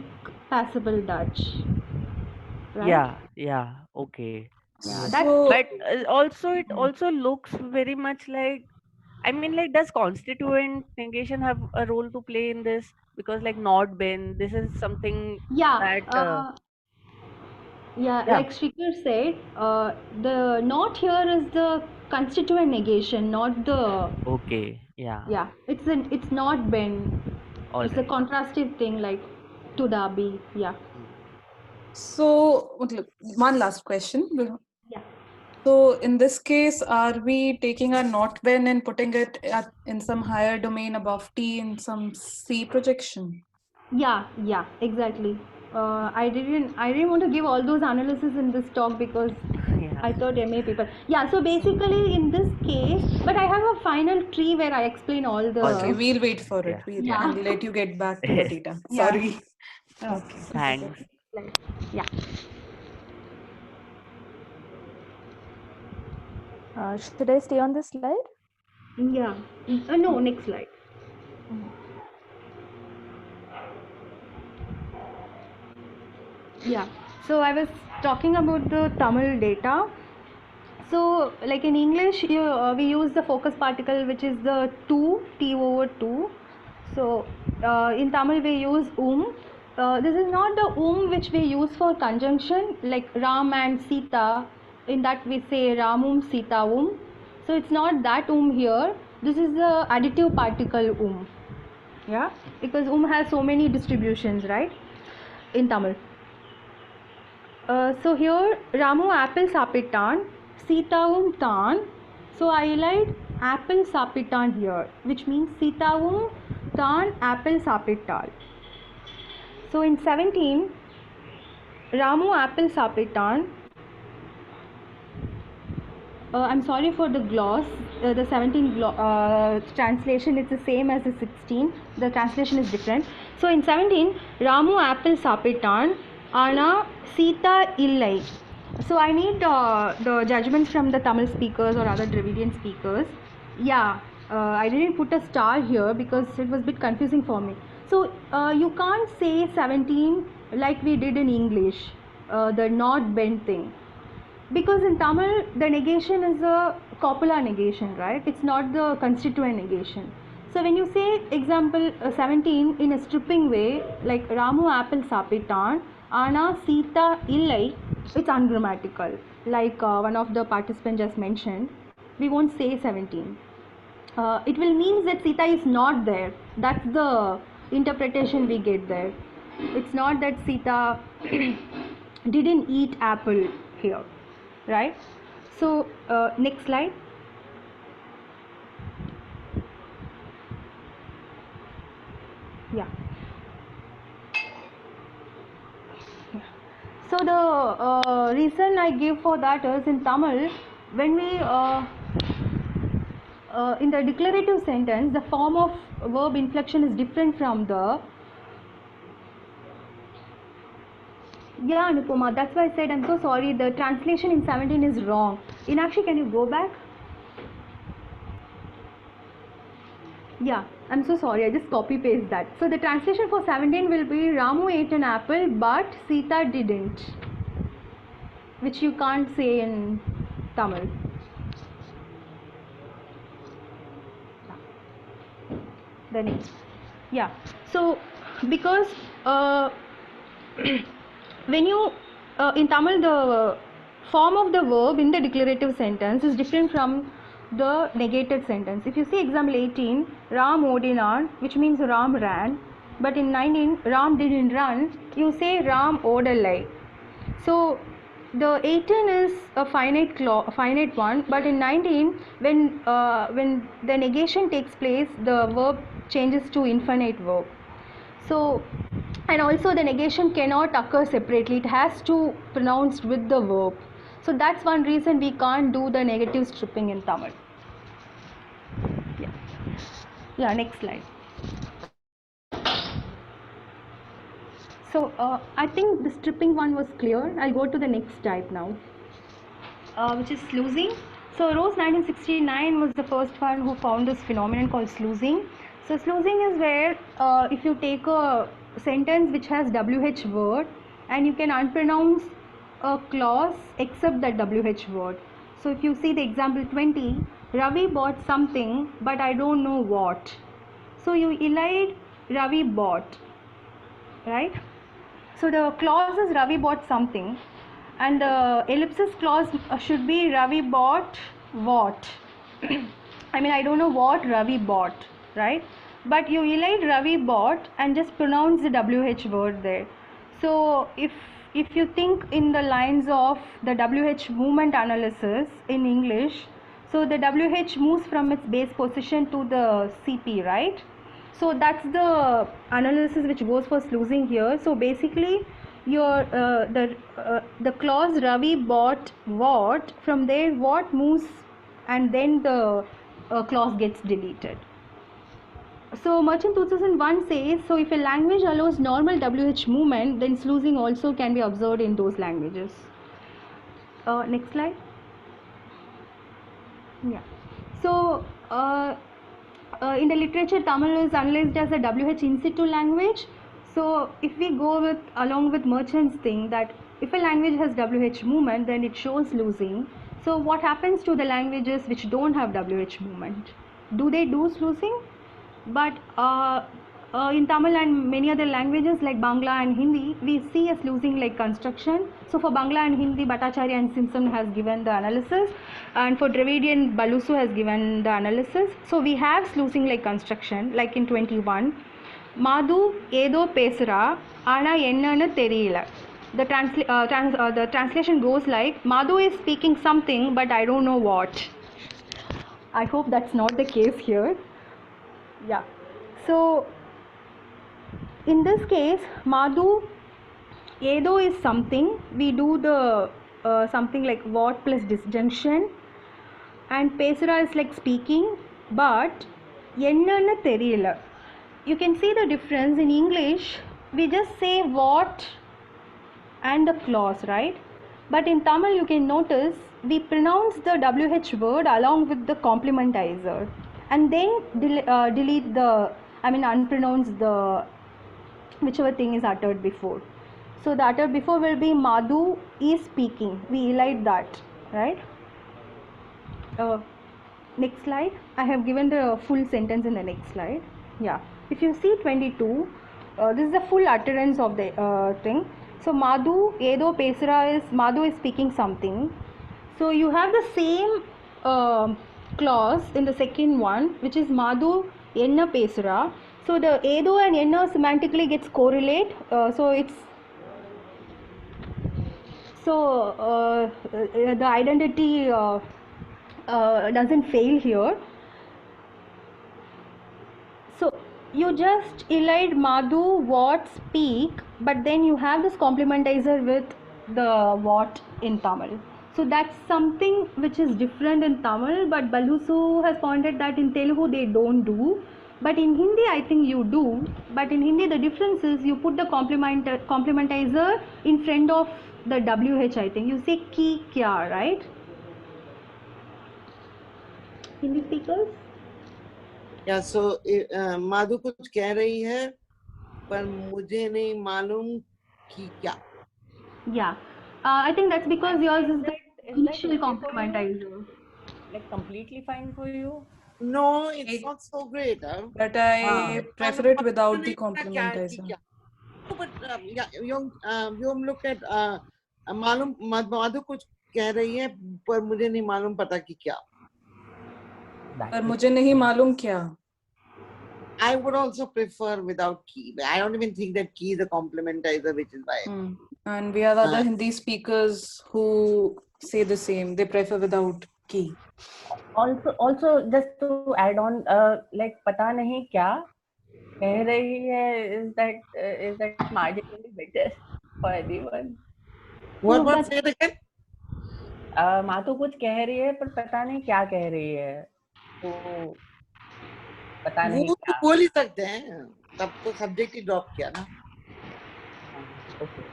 passable Dutch, right? yeah. Okay. Yeah, that's But So, also, it also looks very much like, I mean, like, does constituent negation have a role to play in this? Because, like, not been, this is something yeah. that, Yeah, yeah, like Shrikar said, the not here is the constituent negation, not the okay, yeah, yeah. It's not been. all It's a right. contrastive thing like to the abi. Yeah. Mm. So, look, one last question. Yeah. So, in this case, are we taking our not when and putting it in some higher domain above T in some C projection? Yeah, exactly. I didn't want to give all those analysis in this talk because Yeah. I thought MA people. Yeah, so basically in this case, but I have a final tree where I explain all the Okay, we'll wait for it. Yeah. Yeah. And let you get back to the data. Yeah. Sorry. Okay. Thanks. Yeah. Should I stay on this slide? Yeah. No, next slide. Yeah. So I was talking about the Tamil data. So, like in English, we use the focus particle, which is the 2, T over 2. So, in Tamil, we use this is not the which we use for conjunction, like Ram and Sita. In that, we say Ramum Sita So, it's not that here. This is the additive particle Yeah, because has so many distributions, right? In Tamil. So here Ramu apple sapitan, Sitavum tan. So I highlight apple sapitan here, which means Sitavum tan apple sapital. So in 17, Ramu apple sapitan. I'm sorry for the gloss. The 17 translation is the same as the 16. The translation is different. So in 17, Ramu apple sapitan, Ana Sita illai. So I need the judgments from the Tamil speakers or other Dravidian speakers. Yeah, I didn't put a star here because it was a bit confusing for me. So you can't say 17 like we did in English, the not bent thing. Because in Tamil, the negation is a copula negation, right? It's not the constituent negation. So when you say example 17 in a stripping way, like Ramu apple sapitan, Ana Sita illai, it's ungrammatical. Like one of the participants just mentioned, we won't say 17. It will mean that Sita is not there. That's the interpretation we get there. It's not that Sita didn't eat apple here, right? So next slide. Yeah. So the reason I give for that is in Tamil, when we in the declarative sentence, the form of verb inflection is different from the. Yeah, Anupama, that's why I said I'm so sorry. The translation in 17 is wrong. Inakshi, can you go back? Yeah, I'm so sorry. I just copy paste that. So the translation for 17 will be Ramu ate an apple, but Sita didn't, which you can't say in Tamil. The next. Yeah. So because when you in Tamil the form of the verb in the declarative sentence is different from the negated sentence. If you see example 18, Ram Odinan, which means Ram ran, but in 19, Ram didn't run, you say Ram Odalai. So the 18 is a finite one, but in 19, when the negation takes place, the verb changes to infinite verb. So, and also the negation cannot occur separately, it has to pronounced with the verb. So that's one reason we can't do the negative stripping in Tamil. Yeah, next slide. So I think the stripping one was clear. I'll go to the next type now, which is sluicing. So Rose 1969 was the first one who found this phenomenon called sluicing. So sluicing is where if you take a sentence which has WH word and you can unpronounce a clause except that WH word. So if you see the example 20, Ravi bought something but I don't know what. So you elide Ravi bought, right? So the clause is Ravi bought something and the ellipsis clause should be Ravi bought what. I mean, I don't know what Ravi bought, right? But you elide Ravi bought and just pronounce the WH word there. So if you think in the lines of the WH movement analysis in English, so the WH moves from its base position to the CP, right? So that's the analysis which goes for sluicing here. So basically your the clause Ravi bought what, from there what moves and then the clause gets deleted. So Merchant 2001 says, so if a language allows normal WH movement, then sluicing also can be observed in those languages. Next slide. Yeah. So in the literature, Tamil is analyzed as a WH in situ language. So if we go with along with Merchant's thing that if a language has WH movement, then it shows sluicing. So what happens to the languages which don't have WH movement? Do they do sluicing? But in Tamil and many other languages like Bangla and Hindi, we see a sluicing like construction. So for Bangla and Hindi, Bhattacharya and Simpson has given the analysis, and for Dravidian, Balusu has given the analysis. So we have sluicing like construction, like in 21. Madhu Edo Pesra, Ana Ennanu Theriyala. The translation goes like, Madhu is speaking something, but I don't know what. I hope that's not the case here. Yeah. So in this case, Madhu Edo is something. We do the something like what plus disjunction, and Pesara is like speaking, but Ennanu Theriyala. You can see the difference in English. We just say what and the clause, right? But in Tamil, you can notice we pronounce the WH word along with the complementizer, and then delete the, unpronounce the whichever thing is uttered before. So the uttered before will be Madhu is speaking. We elide that, right? Next slide. I have given the full sentence in the next slide. Yeah. If you see 22, this is the full utterance of the thing. So Madhu Edo Pesara is Madhu is speaking something. So you have the same clause in the second one, which is Madhu Enna Pesara. So the Edo and Enna semantically gets correlate. The identity doesn't fail here. So you just elide Madhu what speak, but then you have this complementizer with the what in Tamil. So that's something which is different in Tamil, but Balusu has pointed that in Telugu they don't do. But in Hindi, I think you do. But in Hindi, the difference is you put the complementizer in front of the WH, I think. You say ki kya, right? Hindi speakers? Yeah, so Madhu कुछ कह रही है, पर मुझे नहीं मालूम कि क्या. Yeah, I think that's because yours is the initial complementizer. Like completely fine for you? No, it's not so great. But I prefer it without the complementizer. No, but yeah, you look at मालूम Madhu कुछ कह रही है, पर मुझे नहीं मालूम पता कि क्या. That पर is मुझे नहीं मालूम क्या. I would also prefer without key. I don't even think that key is a complementizer, which is why. And we have other Hindi speakers who say the same. They prefer without key. also just to add on, like पता नहीं क्या कह रही है, is that marginally better for anyone? What say it again? Madhu कुछ कह रही है पर पता नहीं क्या कह रही है, तो पता नहीं वो तो क्या. बोल ही सकते हैं, तब तो सब्जेक्ट ही ड्रॉप किया ना. Okay.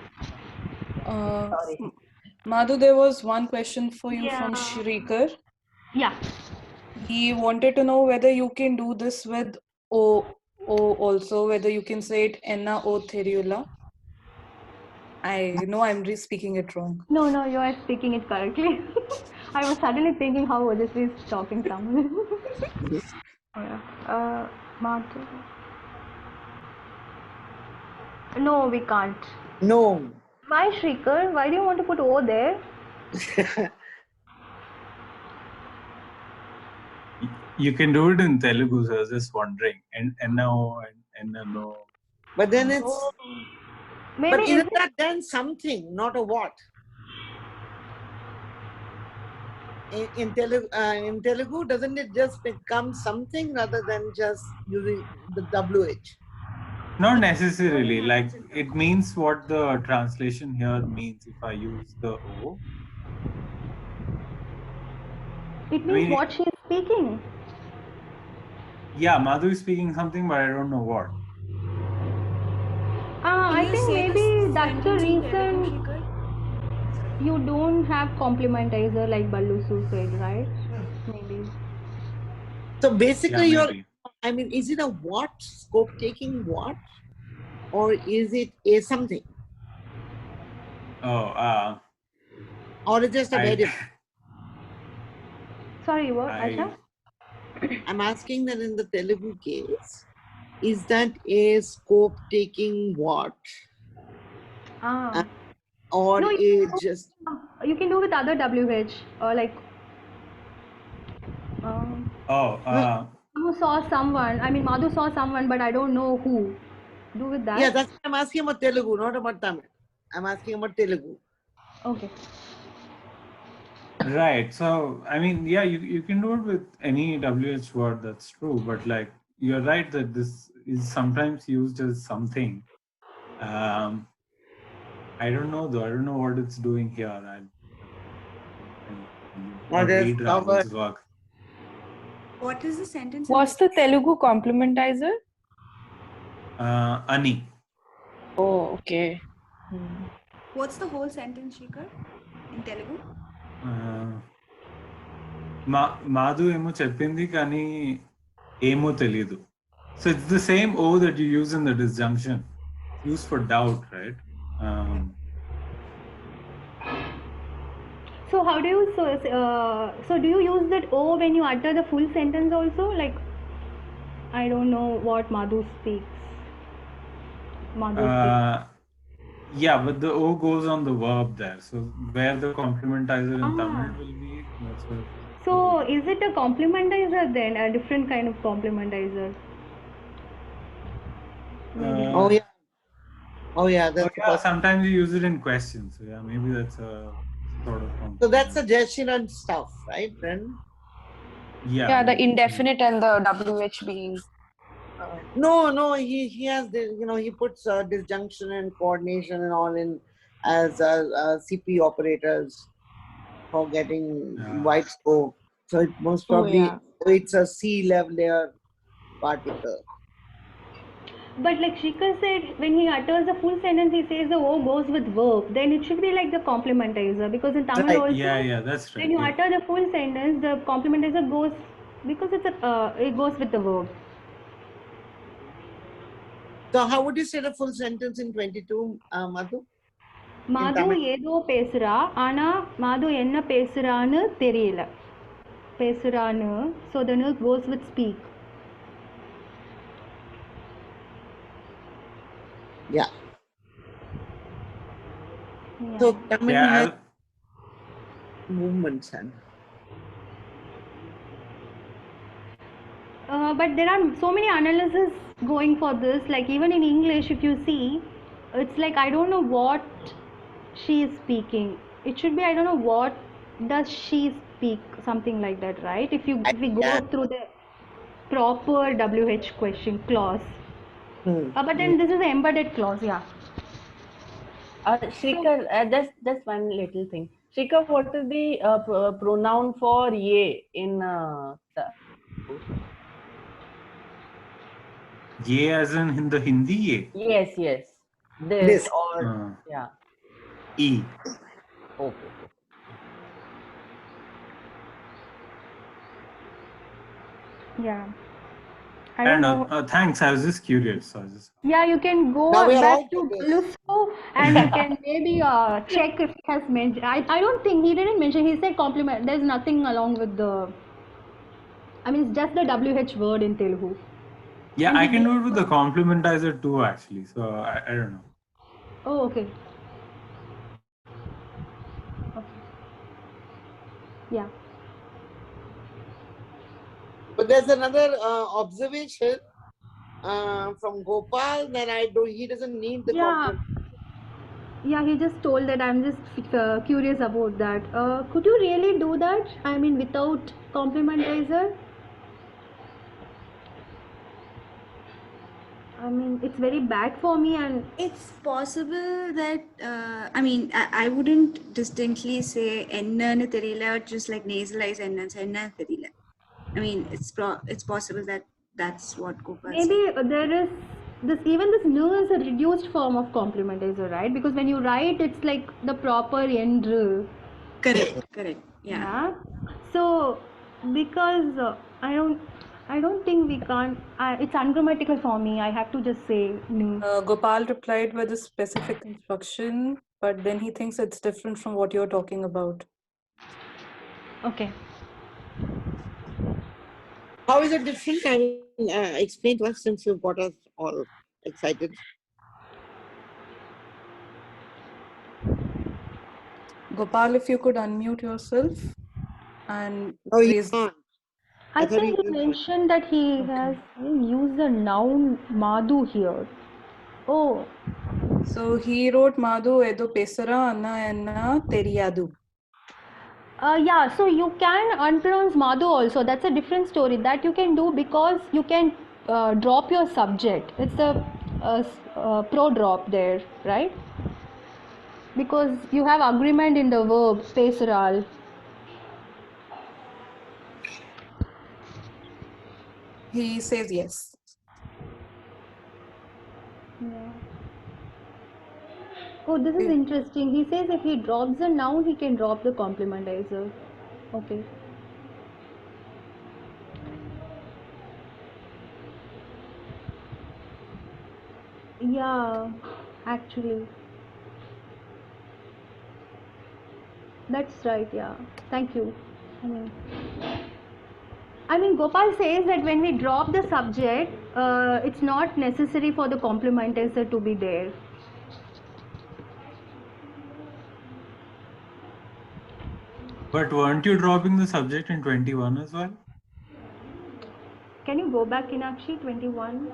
Uh, Sorry. Madhu, there was one question for you from Yeah. Shrikar. Yeah. He wanted to know whether you can do this with O also, whether you can say it Enna O Theriula. I know I'm speaking it wrong. No, you are speaking it correctly. I was suddenly thinking how Ojasvi is talking Tamil. Oh, yeah. Madhu. No, we can't. No. Why, Shrikar? Why do you want to put O there? You can do it in Telugu, so I was just wondering. And no, and no. But then it's. Maybe But isn't that then something, not a what? In Telugu, doesn't it just become something rather than just using the WH? Not necessarily. Like it means what the translation here means if I use the O. it means what she is speaking. Yeah, Madhu is speaking something, but I don't know what. I you think say maybe this that's the sentence in reason Telugu, Shrikar? you don't have complementizer like Ballusu said, right? Maybe. So basically, Yeah, maybe. I mean, is it a what? Scope taking what? Or is it a something? Oh, or is it just a variable? Sorry, what, Asha? I'm asking that in the Telugu case, is that a scope taking what? Or No, it just. you can do with other WH or like. Madhu saw someone. I mean, Madhu saw someone, but I don't know who. Do with that. Yeah, that's what I'm asking about Telugu, not about Tamil. I'm asking about Telugu. Okay. Right. So, I mean, yeah, you can do it with any WH word, that's true. But like, you're right that this is sometimes used as something. I don't know though. I don't know what it's doing here. I'll read Rahul's work. What is the sentence? What's the Telugu complementizer? Ani. Oh, okay. What's the whole sentence, Shrikar, in Telugu? Madhu emo cheppindi kani emo teliedu. So it's the same O that you use in the disjunction. It's used for doubt, right? So how do you so do you use that O when you utter the full sentence also? Like, I don't know what Madhu speaks. Yeah, but the O goes on the verb there. So where the complementizer in Tamil will be, that's where. So is it a complementizer then? A different kind of complementizer? Oh yeah. That's sometimes you use it in questions. So yeah, maybe that's a sort of. So that's the gesture and stuff, right, then? Yeah, the indefinite and the WH being. No, he has the, he puts disjunction and coordination and all in as CP operators for getting wide scope. So it most probably it's a C-level layer particle. But like Shrikar said, when he utters the full sentence, he says the O goes with verb. Then it should be like the complementizer, because in Tamil also, yeah, that's right. when you utter the full sentence, the complementizer goes, because it goes with the verb. So how would you say the full sentence in 22, Madhu? Madhu ஏதோ பேசுறா ஆனா Madhu என்ன பேசுறான்னு தெரியல பேசுறான்னு, so the n goes with speak. Yeah. So Tamil has movements and. But there are so many analyses going for this. Like even in English, if you see, it's like I don't know what she is speaking. It should be I don't know what does she speak, something like that, right? If we go Yeah. through the proper WH question clause. But then this is an embedded clause, yeah. Shrikar, just one little thing. Shrikar, what is the pronoun for ye in Ye as in the Hindi ye? Yes. This This. or yeah. E. Okay. Yeah. I don't And know. thanks, I was just curious. So I was just... Yeah, you can go Now we are back all to curious. Lusso and you can maybe check if he has mentioned. I don't think he didn't mention. He said compliment. There's nothing along with the. I mean, it's just the WH word in Telugu. Yeah, And I he can do gave it with the complementizer too, actually. So I don't know. Oh, okay. Yeah. But there's another observation from Gopal that he doesn't need the compliment. Yeah, he just told that I'm just curious about that. Could you really do that? I mean, without complementizer? I mean, it's very bad for me and It's possible that I mean I wouldn't distinctly say enna theriyala or just like nasalize enna theriyala. I mean it's possible that that's what Gopal maybe said. there is this even this nu is a reduced form of complementizer, right? Because when you write, it's like the proper end. Correct. Yeah. So because I don't think we can't. It's ungrammatical for me. I have to just say nu. Gopal replied with a specific construction, but then he thinks it's different from what you're talking about. Okay. How is it different? I mean, explain to us since you've got us all excited. Gopal, if you could unmute yourself and Oh, you raise. can't. I think he mentioned that he has used the noun Madhu here. Oh. So he wrote Madhu edo pesara anna enna teriyadu. Yeah, so you can unpronounce Madhu also. That's a different story. That you can do because you can drop your subject. It's a pro drop there, right? Because you have agreement in the verb, pesaral. He says yes. Yeah. Oh, this is interesting. He says if he drops a noun, he can drop the complementizer. Okay. Yeah, actually. That's right, yeah. Thank you. I mean, Gopal says that when we drop the subject, it's not necessary for the complementizer to be there. But weren't you dropping the subject in 21 as well? Can you go back, Inakshi, 21?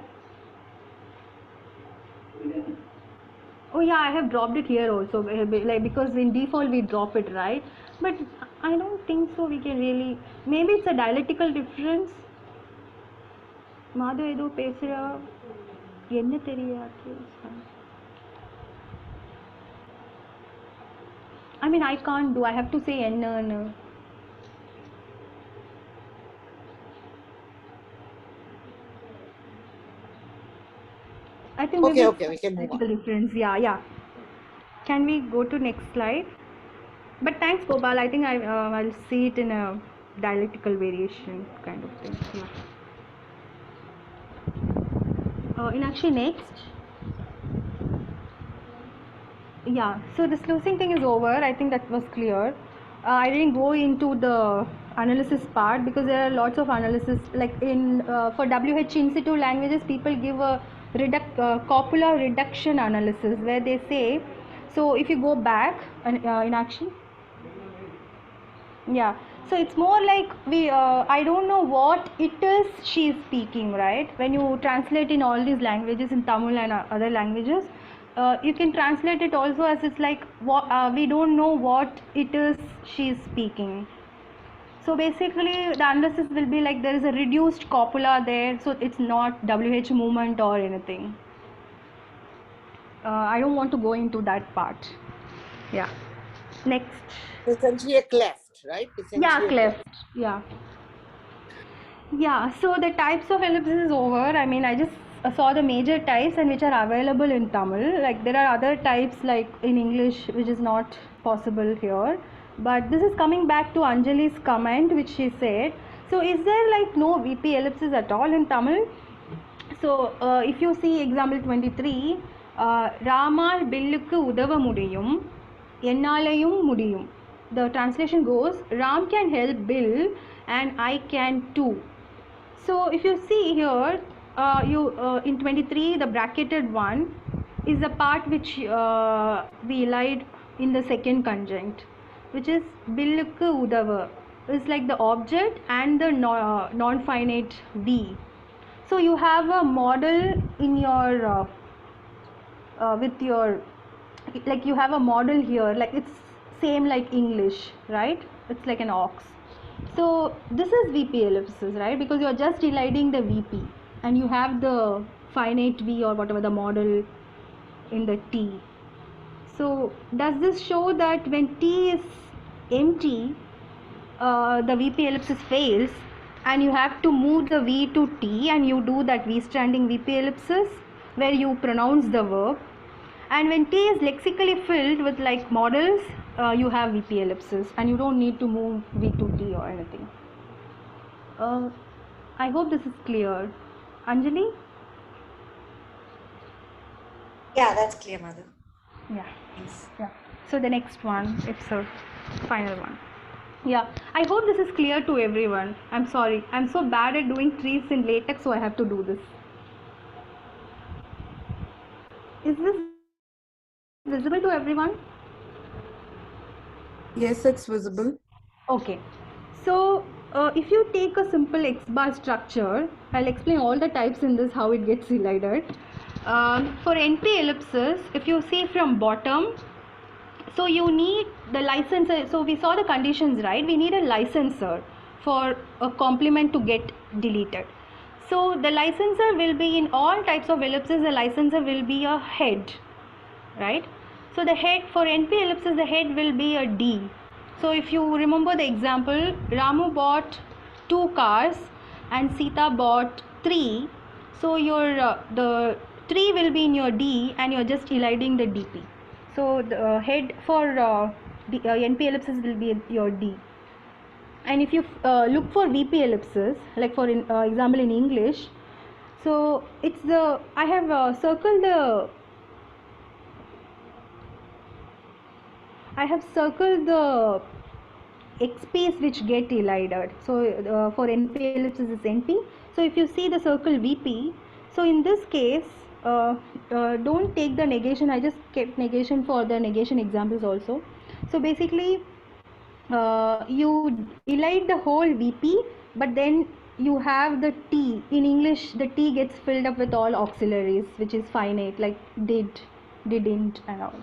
Oh yeah, I have dropped it here also, like because in default we drop it, right? But I don't think so. We can really. Maybe it's a dialectical difference. Madhu edo pesira enna theriyadu. I mean, I can't do. I have to say enna. I think maybe Okay, we can move on. difference. Yeah. Can we go to next slide? But thanks, Gopal. I think I'll see it in a dialectical variation kind of thing. Yeah. In actually next. Yeah. So the sluicing thing is over. I think that was clear. I didn't go into the analysis part because there are lots of analysis. Like for WH in situ languages, people give a copula reduction analysis where they say. So if you go back in action. Yeah, So it's more like I don't know what it is she is speaking, right? When you translate in all these languages, in Tamil and other languages, you can translate it also as it's like we don't know what it is she is speaking. So basically the analysis will be like there is a reduced copula there, so it's not WH movement or anything. I don't want to go into that part. Yeah. Next. Essentially a cleft, right? Yeah, Essentially a cleft. Yeah. Yeah, so the types of ellipses is over. I mean, I just saw the major types and which are available in Tamil. Like there are other types like in English which is not possible here. But this is coming back to Anjali's comment which she said. So is there like no VP ellipses at all in Tamil? So if you see example 23, Ramal Billukku Udava Mudiyum, Ennalayum Mudiyum. The translation goes, Ram can help Bill and I can too. So if you see here, in 23, the bracketed one is the part which we lied in the second conjunct, which is Billukku Udava. It's like the object and the non-finite V. So you have a model in your with your, like you have a model here, like it's same like English, right? It's like an ox. So this is VP ellipsis, right? Because you are just eliding the VP and you have the finite V or whatever the model in the T. So does this show that when T is empty, the VP ellipsis fails and you have to move the V to T and you do that V standing VP ellipsis where you pronounce the verb, and when T is lexically filled with like models, you have VP ellipsis and you don't need to move V to T or anything. I hope this is clear. Anjali? Yeah, that's clear, Madhu. Yeah. Thanks. Yeah. So the next one, it's our final one. Yeah, I hope this is clear to everyone. I'm sorry, I'm so bad at doing trees in latex, so I have to do this. Is this visible to everyone? Yes, it's visible. Okay. So if you take a simple X bar structure, I'll explain all the types in this, how it gets elided. For NP ellipses, if you see from bottom, so you need the licenser. So we saw the conditions, right? We need a licenser for a complement to get deleted. So the licenser will be in all types of ellipses, the licenser will be a head, right? So the head for NP ellipses, the head will be a D. So if you remember the example, Ramu bought 2 cars and Sita bought 3. So your the 3 will be in your D and you're just eliding the DP. So the head for NP ellipses will be your D. And if you look for VP ellipses, like for example in English, so it's the, I have circled the XPs which get elided. So for NP ellipses is NP. So if you see the circle VP, so in this case, don't take the negation. I just kept negation for the negation examples also. So basically, you elide the whole VP, but then you have the T. In English, the T gets filled up with all auxiliaries, which is finite, like did, didn't, and all.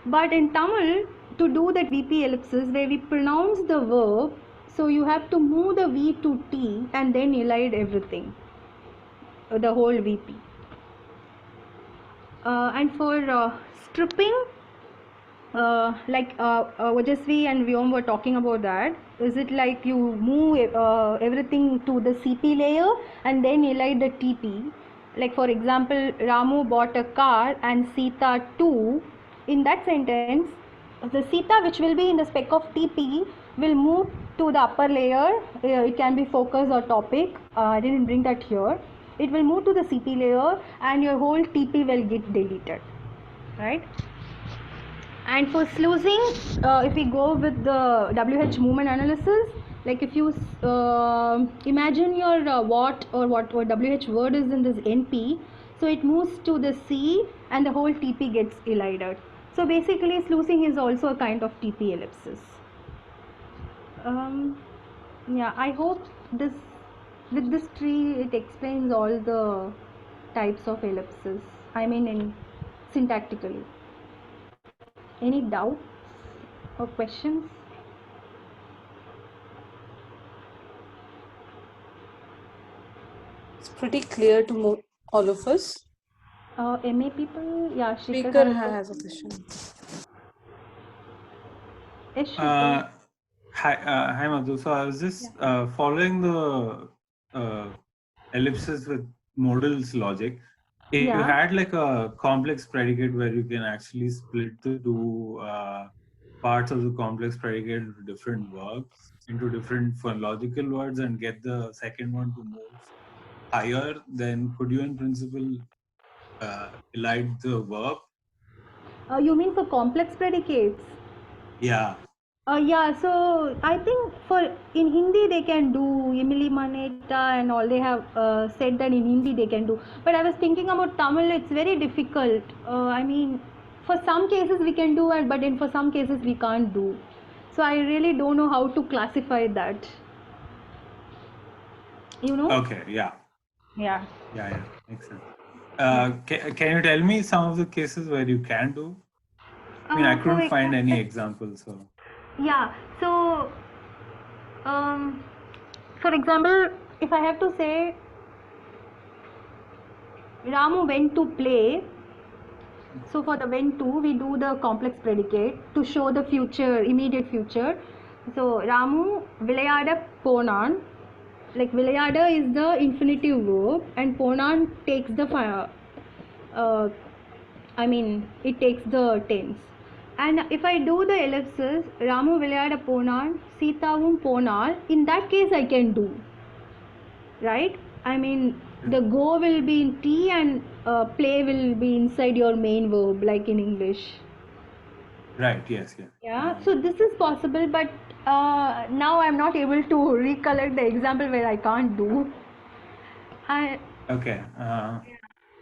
But in Tamil, to do that VP ellipsis where we pronounce the verb, so you have to move the V to T and then elide everything, the whole VP. And for stripping, like Ojasvi and Vyom were talking about that. Is it like you move everything to the CP layer and then elide the TP? Like for example, Ramu bought a car and Sita too. In that sentence, the Sita which will be in the spec of TP will move to the upper layer. It can be focus or topic. I didn't bring that here. It will move to the CP layer and your whole TP will get deleted, right? And for sluicing, if we go with the WH movement analysis, like if you imagine your what WH word is in this NP, so it moves to the C and the whole TP gets elided. So basically sluicing is also a kind of TP ellipsis. Yeah, I hope this with this tree it explains all the types of ellipses. I mean, in syntactically. Any doubts or questions? It's pretty clear to all of us. MA people, yeah, Shikhar Speaker has has a question. Yes, Shikhar. Hi, Madhu. So I was just following the ellipses with modals logic. If you Yeah. had like a complex predicate where you can actually split the two parts of the complex predicate into different verbs, into different phonological words, and get the second one to move higher, then could you in principle elide the verb? You mean for complex predicates? Yeah. Yeah, so I think for in Hindi they can do Imili Maneta and all. They have said that in Hindi they can do. But I was thinking about Tamil. It's very difficult. I mean, for some cases we can do it, but then for some cases we can't do. So I really don't know how to classify that. You know? Okay. Yeah. Yeah. Yeah. Makes sense. Can you tell me some of the cases where you can do? I mean, I For couldn't find any example, examples. So yeah. So, for example, if I have to say Ramu went to play, so for the went to, we do the complex predicate to show the future, immediate future. So Ramu விளையாட போனான். Like விளையாட is the infinitive verb and போனான் takes the I mean it takes the tense. And if I do the ellipsis, Ramu விளையாட போனான், சீதாவும் போனாள், in that case I can do. Right? I mean, the go will be in T and play will be inside your main verb, like in English. right. Yes. Yeah. Yeah. So this is possible, but now I'm not able to recollect the example where I can't do. Okay.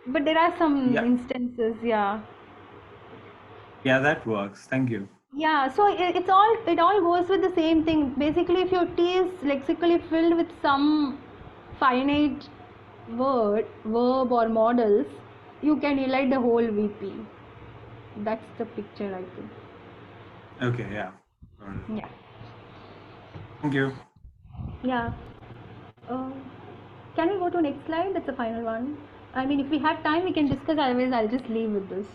But there are some Yeah. instances. Yeah. Yeah, that works. Thank you. Yeah. So it all goes with the same thing. Basically, if your T is lexically filled with some finite verb or models, you can elide the whole VP. That's the picture, I think. Okay. Yeah. Yeah. Thank you. Yeah. Can we go to next slide? That's the final one. I mean, if we have time, we can discuss. Otherwise, I'll just leave with this.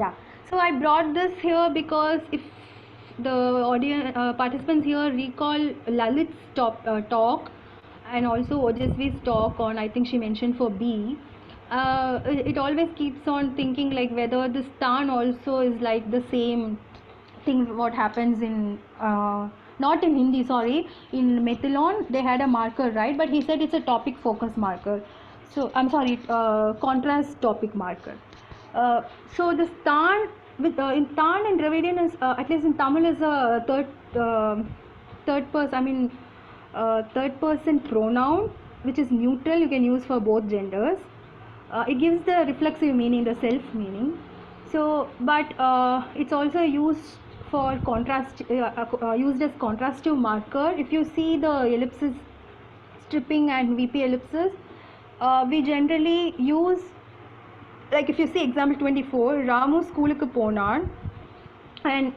Yeah. So I brought this here because if the audience participants here recall Lalit's talk and also Ojasvi's talk on, I think she mentioned for B, it always keeps on thinking like whether this Tan also is like the same thing what happens in not in Hindi, sorry, in Methylon they had a marker, right? But he said it's a topic focus marker. So I'm sorry, contrast topic marker. So this Tan with in Tan and Dravidian is at least in Tamil is a third person. I mean third person pronoun which is neutral. You can use for both genders. It gives the reflexive meaning, the self meaning. So, but it's also used for contrast, used as contrastive marker. If you see the ellipsis stripping and VP ellipsis, we generally use, like if you see example 24, Ramu schoolukku ponan, and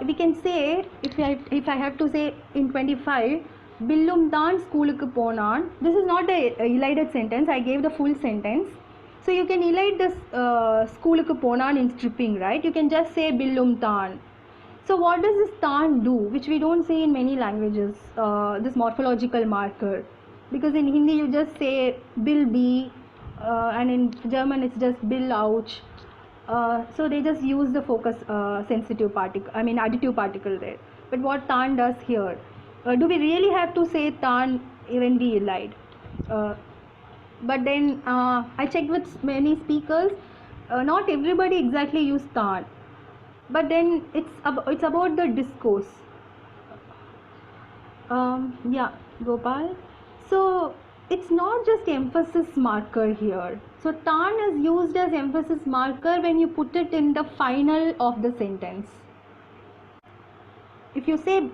we can say if I have to say in 25, Billum dan schoolukku ponan. This is not a elided sentence. I gave the full sentence. So you can elide this schoolukku ponan in stripping, right? You can just say Billum tan. So what does this tan do, which we don't say in many languages, this morphological marker? Because in Hindi you just say bill be, and in German it's just bill ouch. So they just use the focus sensitive particle, I mean additive particle there. But what tan does here? Do we really have to say tan when we elide? But then I checked with many speakers, not everybody exactly use tan. But then it's about the discourse. Yeah, Gopal. So it's not just emphasis marker here. So tan is used as emphasis marker when you put it in the final of the sentence. If you say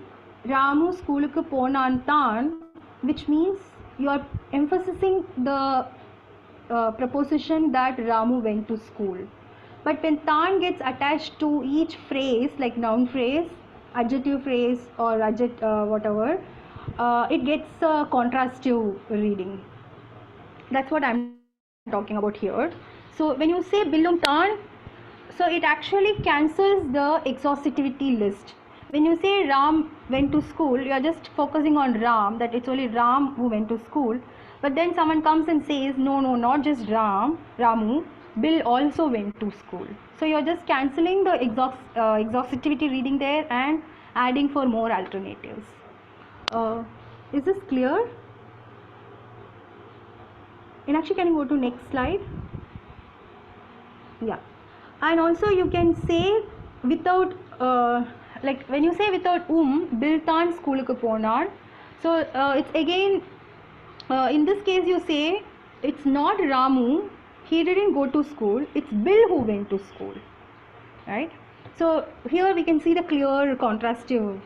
Ramu schoolukku ponan tan, which means you are emphasizing the preposition that Ramu went to school. But when tan gets attached to each phrase, like noun phrase, adjective phrase, or whatever, it gets a contrastive reading. That's what I'm talking about here. So when you say Billum tan, so it actually cancels the exhaustivity list. When you say Ram went to school, you are just focusing on Ram, that it's only Ram who went to school. But then someone comes and says, no, not just Ramu, Bill also went to school. So you're just cancelling the exhaustivity reading there and adding for more alternatives. Is this clear? And actually, can you go to next slide? Yeah. And also you can say without, like when you say without Biltan schoolukku ponan. So it's again, in this case you say it's not Ramu, he didn't go to school, it's Bill who went to school, right? So here we can see the clear contrastive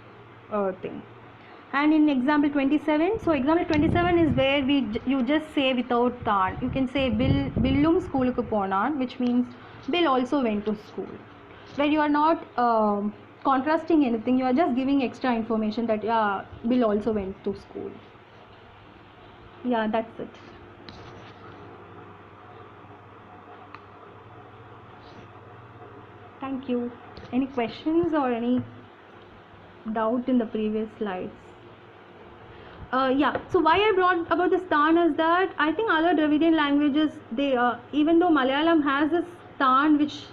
thing. And in example 27, so example 27 is where you just say without tan. You can say Billum schoolukku ponan, which means Bill also went to school. Where you are not contrasting anything, you are just giving extra information that yeah, Bill also went to school. Yeah, that's it. Thank you. Any questions or any doubt in the previous slides? Yeah, so why I brought about this tan is that I think other Dravidian languages, they even though Malayalam has this tan which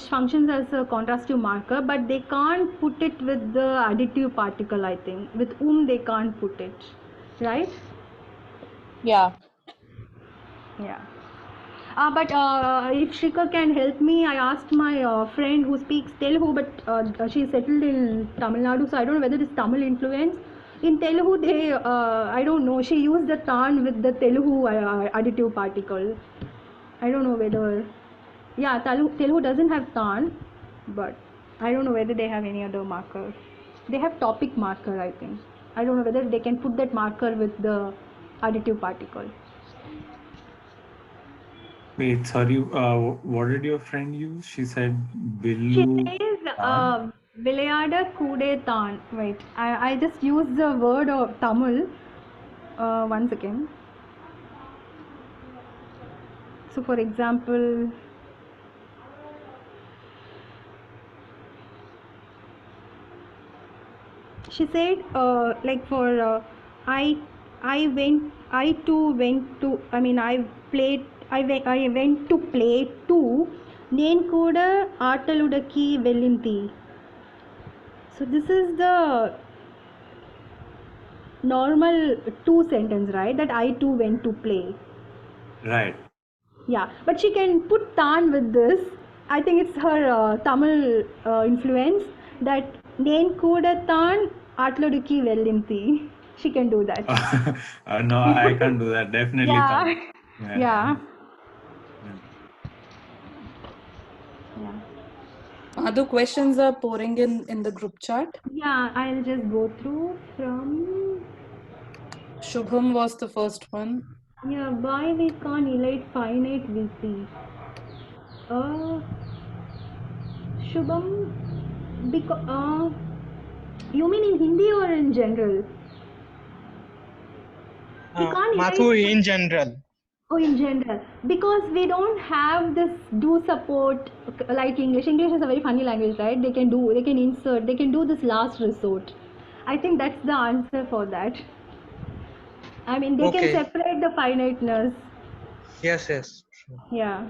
functions as a contrastive marker, but they can't put it with the additive particle, I think. With they can't put it, right? Yeah. Yeah. But if Shrika can help me, I asked my friend who speaks Telugu, but she settled in Tamil Nadu, so I don't know whether it's Tamil influence. In Telugu, they, I don't know, she used the tan with the Telugu additive particle. I don't know whether, yeah, Telugu doesn't have tan, but I don't know whether they have any other marker. They have topic marker, I think. I don't know whether they can put that marker with the additive particle. Wait, sorry. What did your friend use? She said She Billu. says Vilayada Kude Tan. Wait, I just used the word of Tamil. One second. So, for example, she said, like for I too went to. I mean, I went to play too. Nen kuda Ataludaki Velinti. So this is the normal two sentence, right? That I too went to play. Right. Yeah, but she can put tan with this. I think it's her Tamil influence. That Nen kuda tan Atladuki Velinti. She can do that. No, I can't do that. Definitely Yeah. can't. Yeah. Other questions are pouring in the group chat. Yeah, I'll just go through from. Shubham was the first one. Yeah, why we can't elate finite VC? Shubham, because you mean in Hindi or in general? We can't Madhu, elate. in general. Oh, in general, because we don't have this do support like English. English is a very funny language, right? They can insert, they can do this last resort. I think that's the answer for that. I mean, they can separate the finiteness. Yes. Yeah.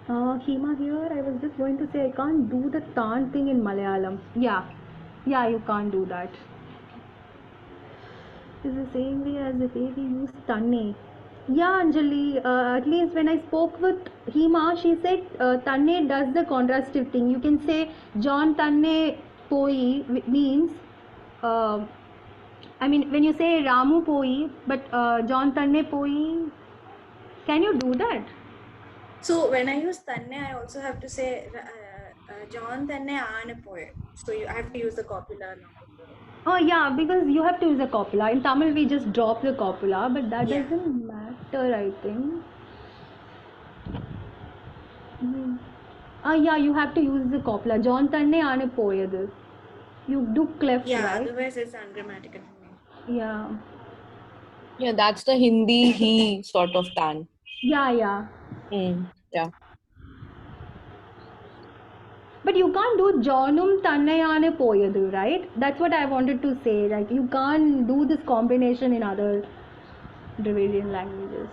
Hema here, I was just going to say I can't do the tan thing in Malayalam. Yeah, you can't do that. It's the same way as the way we use tanne. Yeah, Anjali, at least when I spoke with Hema, she said tanne does the contrastive thing. You can say John tanne poi means I mean, when you say Ramu poi, but John Tanne poi, can you do that? So when I use tanne, I also have to say John tanne aane poye. So I have to use the copula along with the. Oh yeah, because you have to use a copula. In Tamil, we just drop the copula, but that Yeah. doesn't matter, I think. Yeah, you have to use the copula. John Tanne aane poyadu. You do cleft, Yeah, right? otherwise it's ungrammatical for me. Yeah. Yeah, that's the Hindi he sort of tan. Yeah. Yeah. But you can't do Johnum Tannayane Poyadu, right? That's what I wanted to say. Like, you can't do this combination in other Dravidian languages.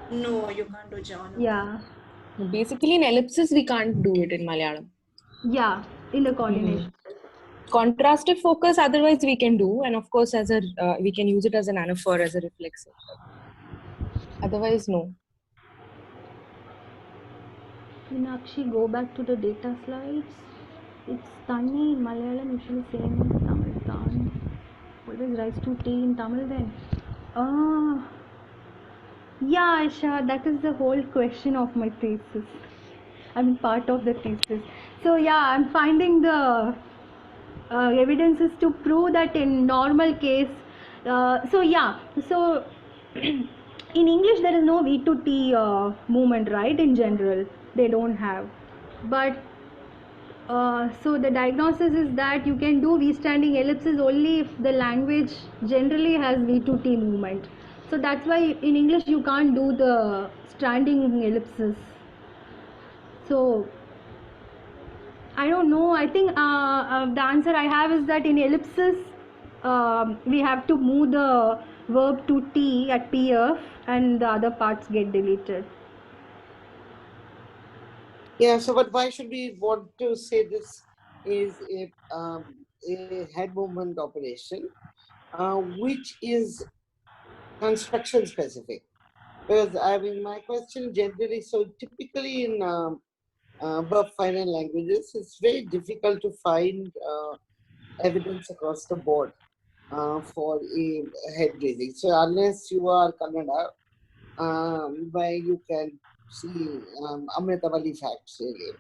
No, you can't do John. Yeah. Basically, in ellipsis, we can't do it in Malayalam. Yeah, in the coordination. Contrastive focus, otherwise we can do, and of course, as a we can use it as an anaphor, as a reflexive. Otherwise, no. Meenakshi, go back to the data slides. It's Tani in Malayalam, usually same in Tamil. Tan. Always rise to T in Tamil then. Yeah, Aisha, that is the whole question of my thesis. I mean, part of the thesis. So yeah, I'm finding the evidences to prove that in normal case. So in English there is no V to T movement, right? In general, they don't have. But so the diagnosis is that you can do V standing ellipsis only if the language generally has V to T movement. So that's why in English you can't do the standing ellipsis. So I don't know. I think the answer I have is that in ellipsis, we have to move the verb to T at PF and the other parts get deleted. Yeah, so but why should we want to say this is a head movement operation, which is construction specific? Because I mean, my question generally, so typically in verb final languages, it's very difficult to find evidence across the board for a head raising. So unless you are Kannada, where you can see Amritavali facts really,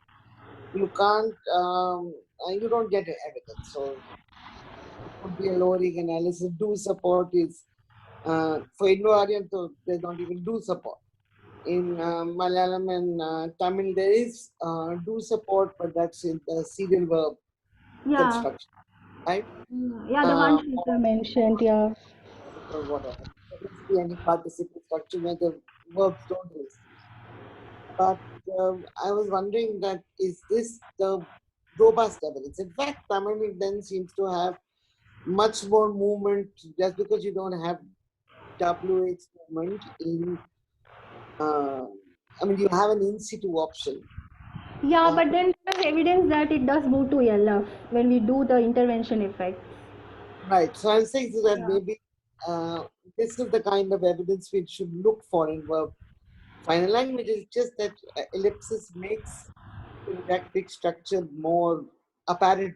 you can't, you don't get evidence. So it could be a lowering analysis. Do support is, for Indo-Aryan, so they don't even do support. In Malayalam and Tamil, there is do support, but that's in the serial verb construction, right? Yeah, the one you mentioned, yeah. Or whatever. There doesn't be any participle structure where the verbs don't raise. But I was wondering that is this the robust evidence? In fact, Tamil then seems to have much more movement just because you don't have WH movement in. I mean, you have an in situ option. Yeah, but then there's evidence that it does move to LF when we do the intervention effect. Right. So I'm saying that maybe this is the kind of evidence we should look for in verb final language. Is just that ellipsis makes syntactic structure more apparent,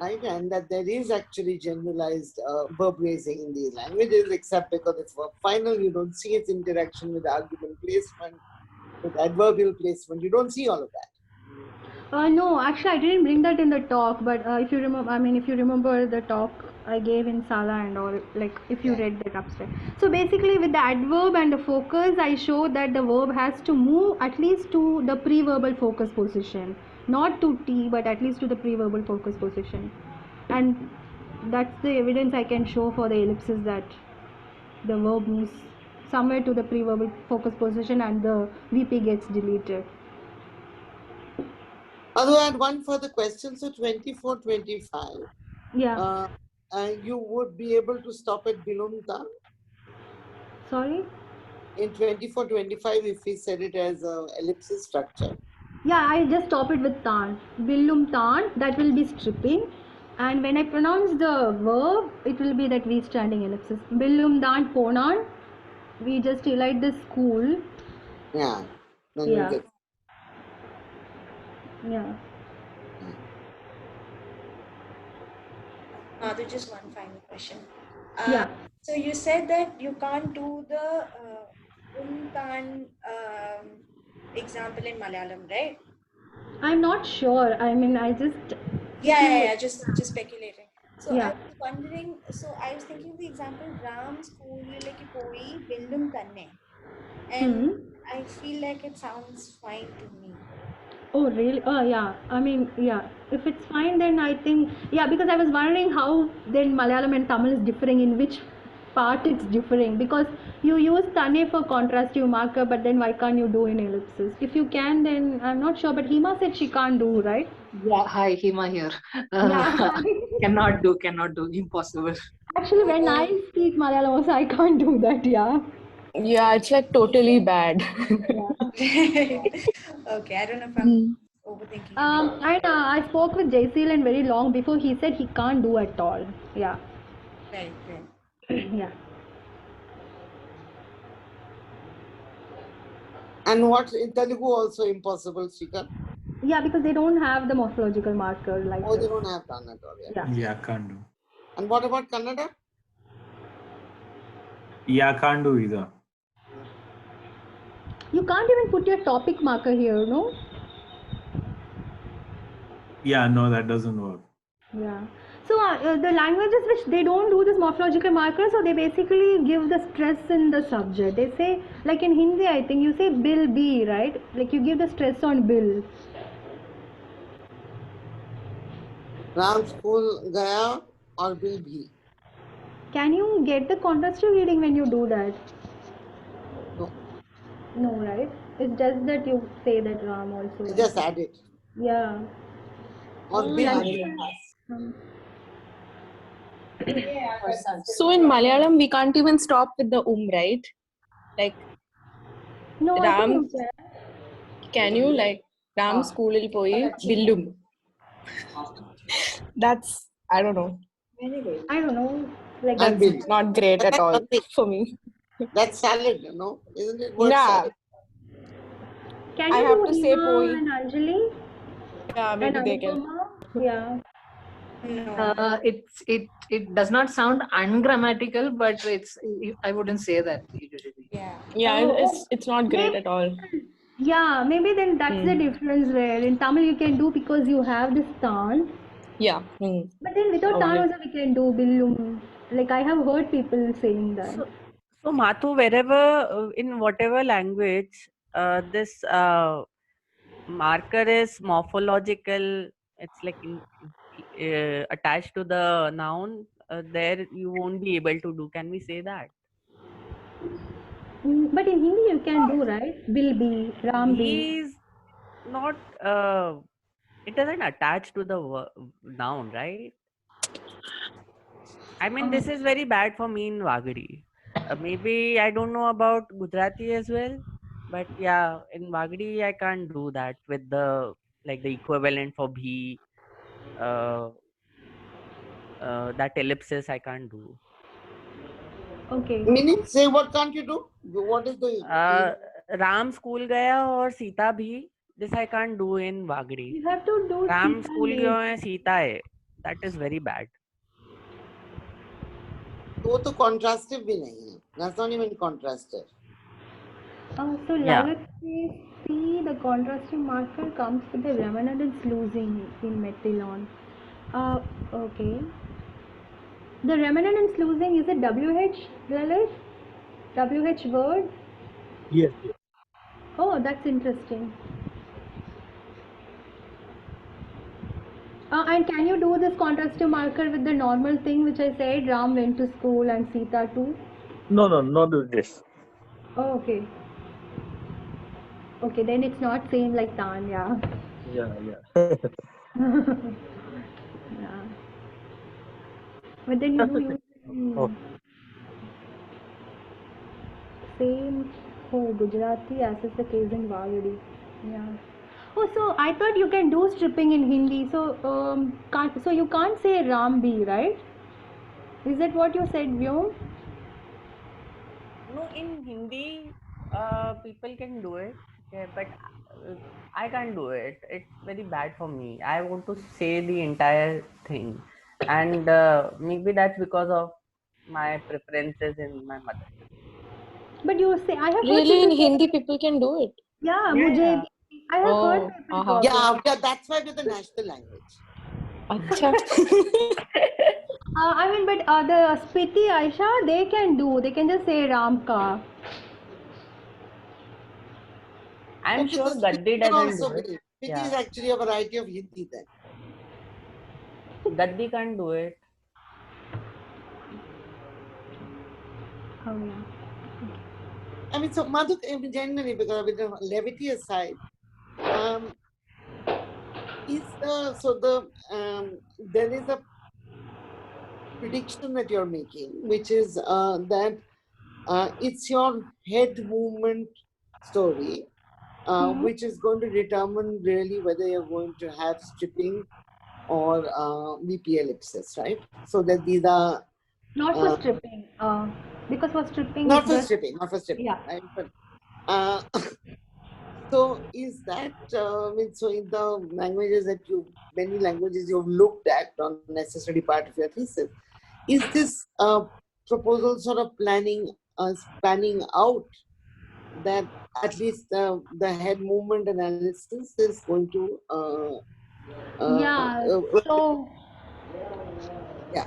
right? And that there is actually generalized verb raising in these languages, except because it's verb final, you don't see its interaction with argument placement, with adverbial placement. You don't see all of that. No, actually, I didn't bring that in the talk. But if you remember, if you remember the talk I gave in Sala and all, like if you read that upstairs. So basically, with the adverb and the focus, I show that the verb has to move at least to the pre-verbal focus position, not to T, but at least to the pre-verbal focus position, and that's the evidence I can show for the ellipsis that the verb moves somewhere to the pre-verbal focus position and the VP gets deleted. Although I had one further question. So 24, 25. Yeah. You would be able to stop at Bilumta? Sorry? In 24, 25, if we set it as a ellipsis structure. Yeah, I just stop it with tan. Billum tan, that will be stripping. And when I pronounce the verb, it will be that V standing ellipsis. Billum dan ponan, we just elide the school. Yeah. Then Yeah. you get. Yeah. Madhu, just one final question. Yeah. So you said that you can't do the example in Malayalam, right? I'm not sure. I mean, I just. Yeah. Just speculating. So I Yeah. was wondering. So I was thinking the example Ram school like poi billum tanne, and I feel like it sounds fine to me. Oh, really? Oh, yeah. I mean, yeah. If it's fine, then I think, yeah, because I was wondering how then Malayalam and Tamil is differing, in which part it's differing. Because you use Tane for contrastive marker, but then why can't you do in ellipsis? If you can, then I'm not sure. But Hima said she can't do, right? Yeah, hi, Hima here. Yeah. Cannot do, impossible. Actually, when I speak Malayalam also, I can't do that, yeah. Yeah, it's like totally bad. Okay, I don't know if I'm overthinking. And I spoke with Jayseal and very long before he said he can't do at all. Yeah. Right. Yeah. And what in Telugu also impossible, Srikant? Yeah, because they don't have the morphological marker like Oh, they this. don't have done at all. Yeah. Yeah, can't do. And what about Kannada? Yeah, can't do either. You can't even put your topic marker here, no? Yeah, no, that doesn't work. Yeah. So the languages which they don't do this morphological marker, so they basically give the stress in the subject. They say, like in Hindi, I think you say bill be, right? Like you give the stress on bill. Ram school gaya or will be? Can you get the contrastive reading when you do that? No. No, right? It's just that you say that Ram also. You just add it. Yeah. Or will be. So in Malayalam, we can't even stop with the right? Like No, I Ram, think you can you like Ram school poi billum? That's, I don't know. I don't know. Like That's bill. not great at all for me. That's salad, you know? Isn't it word Yeah. salad? Can I you have do to say Hima poi. and Anjali? Yeah, maybe and they can. Anupama? Yeah. It does not sound ungrammatical, but I wouldn't say that usually. Yeah, it's not great at all. Yeah, maybe then that's the difference where in Tamil you can do because you have this tan. Yeah. But then without tan also we can do billum. Like I have heard people saying that. So Mathu, wherever in whatever language, this marker is morphological. It's like attached to the noun. There you won't be able to do. Can we say that? But in Hindi you can do, right? Will be, Ram be. He's not. It doesn't attach to the noun, right? I mean, this is very bad for me in Wagadi. Maybe I don't know about Gujarati as well, but yeah, in Wagadi I can't do that with the the equivalent for bhi. That ellipsis I can't do. Okay. Meaning, say what can't you do? What is the Ram school gaya or Sita bhi. This I can't do in Wagadi. You have to do Ram Sita school nahi. gaya hai, Sita hai. That is very bad. वो तो contrastive भी नहीं है. That's not even contrastive. So Yeah. let's see the contrastive marker comes with the remanence losing in Metilon. Okay. The remanence losing, is it WH, Lalit? WH word? Yes. Oh, that's interesting. And can you do this contrastive marker with the normal thing which I said, Ram went to school and Sita too? No, not do this. Oh, okay. Okay, then it's not same like Tan, yeah. Yeah. Yeah. But then you do use same Gujarati as is the case in Wagadi. Yeah. Oh, so I thought you can do stripping in Hindi. So so you can't say Rambi, right? Is that what you said, Vyom? No, in Hindi, people can do it, okay, but I can't do it. It's very bad for me. I want to say the entire thing. and maybe that's because of my preferences in my mother. But you say, I have heard Really, in people say, Hindi, people can do it. yeah, Yeah, mujhe yeah. bhi. I have heard Oh, people aha. talk Yeah, yeah, that's why we're the national language. Acha. I mean, but the Spiti Aisha, they can do. They can just say Ram ka. I'm Okay, sure so Gaddi Spiti can doesn't also do it. be. Spiti Yeah, is actually a variety of Hindi then. Gaddi can't do it. Oh, yeah. I mean, so Madhu, generally, because with the levity aside, there is a prediction that you're making, which is that it's your head movement story, which is going to determine really whether you're going to have stripping or VP ellipsis, right? So that these are Not for stripping. Because for stripping, not it's for just, stripping, not for stripping, yeah. right? But so is that I mean, so in the languages that many languages you've looked at, not necessarily part of your thesis, is this proposal sort of planning out that at least the head movement analysis is going to Yeah. So, yeah.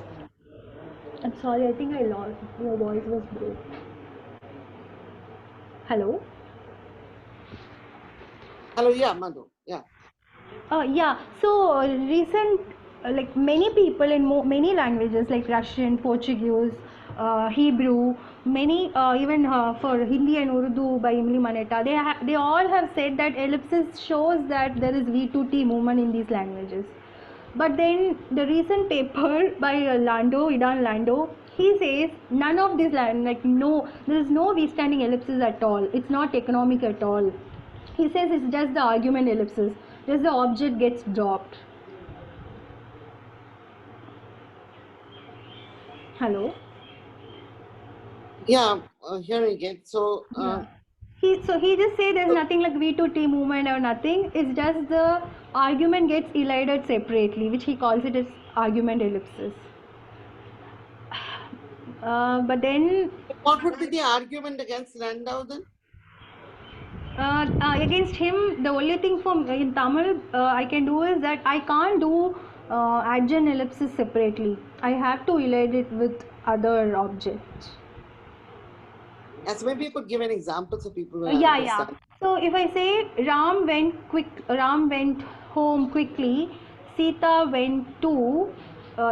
I'm sorry, I think I lost. Your voice was broke. Hello? Hello, yeah, Madhu, yeah. Yeah. So, recent, like many people in many languages like Russian, Portuguese, Hebrew, many even for Hindi and Urdu by Emily Manetta, they all have said that ellipsis shows that there is V2T movement in these languages. But then the recent paper by Idan Lando, he says none of these there is no V standing ellipsis at all. It's not economic at all. He says it's just the argument ellipsis, just the object gets dropped. Hello? Yeah, hearing it. So, Yeah. He just say there's nothing like V2T movement or nothing. It's just the argument gets elided separately, which he calls it as argument ellipsis. But then what would be the argument against Landau then? Against him, the only thing in Tamil I can do is that I can't do adjoint ellipsis separately. I have to elide it with other objects. Yes, maybe you could give an example so people will Yeah. understand. So if I say Ram went home quickly, Sita went to.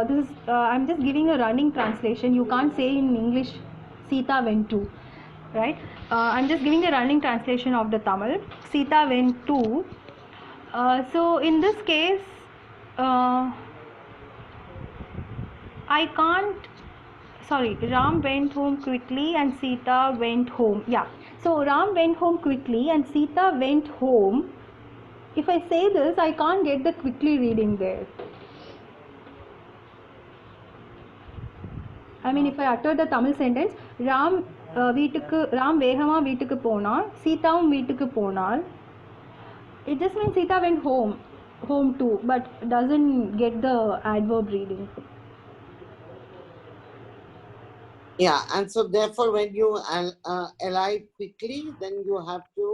This is I'm just giving a running translation. You can't say in English Sita went to, right? I'm just giving a running translation of the Tamil. Sita went to. So in this case, I can't. Sorry, Ram went home quickly and Sita went home. Yeah. So Ram went home quickly and Sita went home. If I say this, I can't get the quickly reading there. I mean, if I utter the Tamil sentence, Ram வேகமா வீட்டுக்கு போனான், சீதாவும் வீட்டுக்கு போனாள். It just means Sita went home too, but doesn't get the adverb reading. Yeah, and so therefore when you elide quickly, then you have to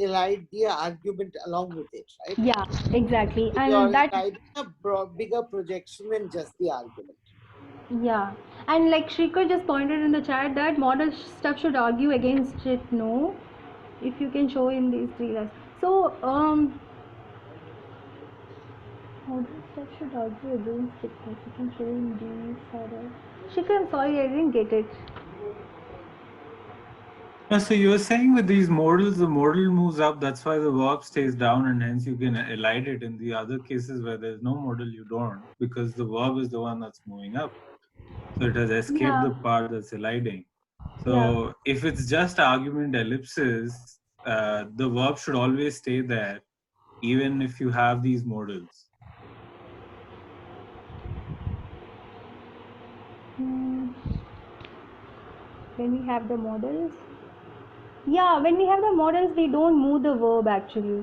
elide the argument along with it, right? Yeah, exactly. So And you're that eliding a bigger projection than just the argument. Yeah, and like Shrikar just pointed in the chat that model stuff should argue against it. No, if you can show in these three lines. So model stuff should argue against it. If you can show in these order. Shrikar, I'm sorry, I didn't get it. So you were saying with these modals, the modal moves up, that's why the verb stays down, and hence you can elide it. In the other cases where there's no modal, you don't, because the verb is the one that's moving up. So it has escaped the part that's eliding. So if it's just argument ellipsis, the verb should always stay there, even if you have these modals. When we have the models, when we have the models, we don't move the verb actually.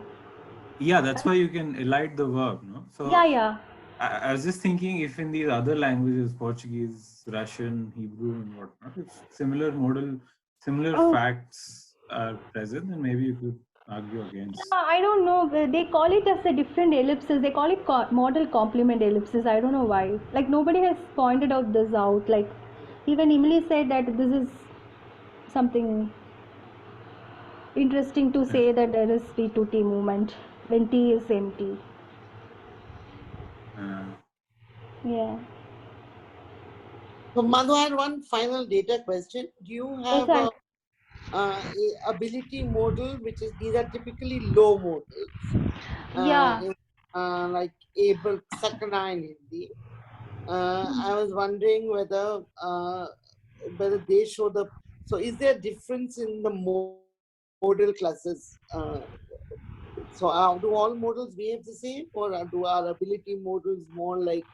Yeah, that's why you can elide the verb, no? So Yeah. I was just thinking if in these other languages, Portuguese, Russian, Hebrew, and whatnot, if similar Oh. facts are present, then maybe you could argue against. I don't know. They call it as a different ellipsis. They call it model complement ellipsis. I don't know why. Like nobody has pointed out this out. Like even Emily said that this is something interesting to say that there is P to T movement when T is empty. Yeah. So Madhu, I had one final data question. Do you have that? a ability model, which is these are typically low models? Yeah. Like able Sakana in Hindi. I was wondering whether they show the. So is there a difference in the model classes? So do all models behave the same, or do our ability models more like,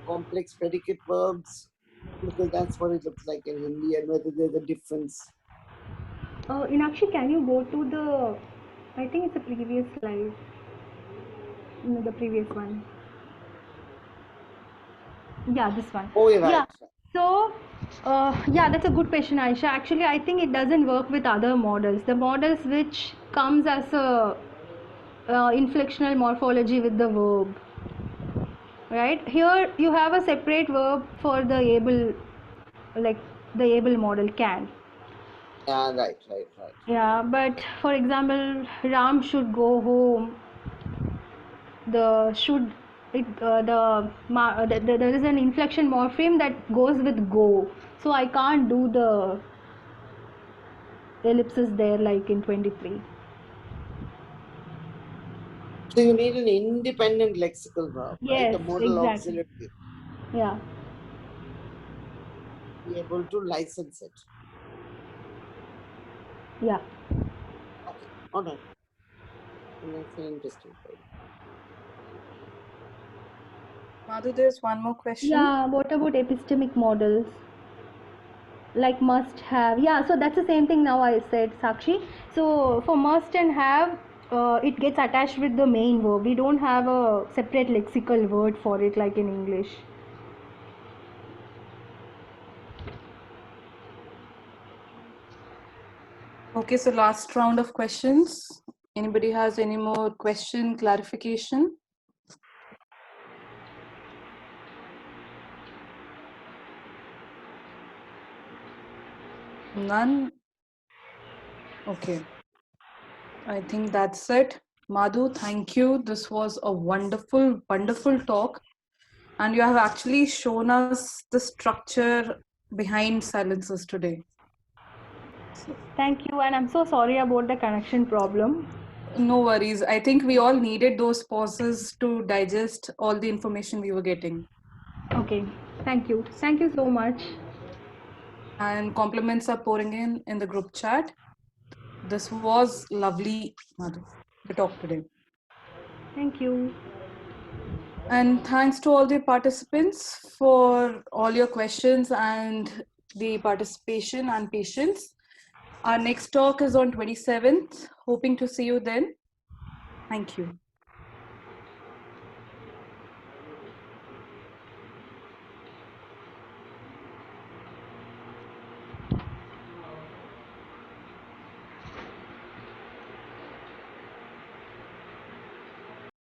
complex predicate verbs? Because that's what it looks like in Hindi, and whether there's a difference. Inakshi, can you go to the? I think it's the previous slide. No, the previous one. Yeah, this one. Oh, you're right. Yeah. So, yeah, that's a good question, Aisha. Actually, I think it doesn't work with other models. The models which comes as a inflectional morphology with the verb. Right? Here you have a separate verb for the able, like the able model can. Yeah, right. Yeah, but for example, Ram should go home. The should it there is an inflection morpheme that goes with go, so I can't do the ellipsis there like in 23. So you need an independent lexical verb, right? Yes, A modal exactly. auxiliary. Yeah. Be able to license it. Yeah. Okay. All right. That's an interesting point. Madhu, there's one more question. Yeah, what about epistemic models? Like must have. Yeah, so that's the same thing now I said, Sakshi. So for must and have, it gets attached with the main verb. We don't have a separate lexical word for it like in English. Okay, so last round of questions. Anybody has any more question, clarification? None? Okay. I think that's it. Madhu, thank you. This was a wonderful, wonderful talk. And you have actually shown us the structure behind silences today. Thank you, and I'm so sorry about the connection problem. No worries. I think we all needed those pauses to digest all the information we were getting. Okay, thank you. Thank you so much. And compliments are pouring in the group chat. This was lovely, Madhu, to talk today. Thank you. And thanks to all the participants for all your questions and the participation and patience. Our next talk is on 27th. Hoping to see you then. Thank you.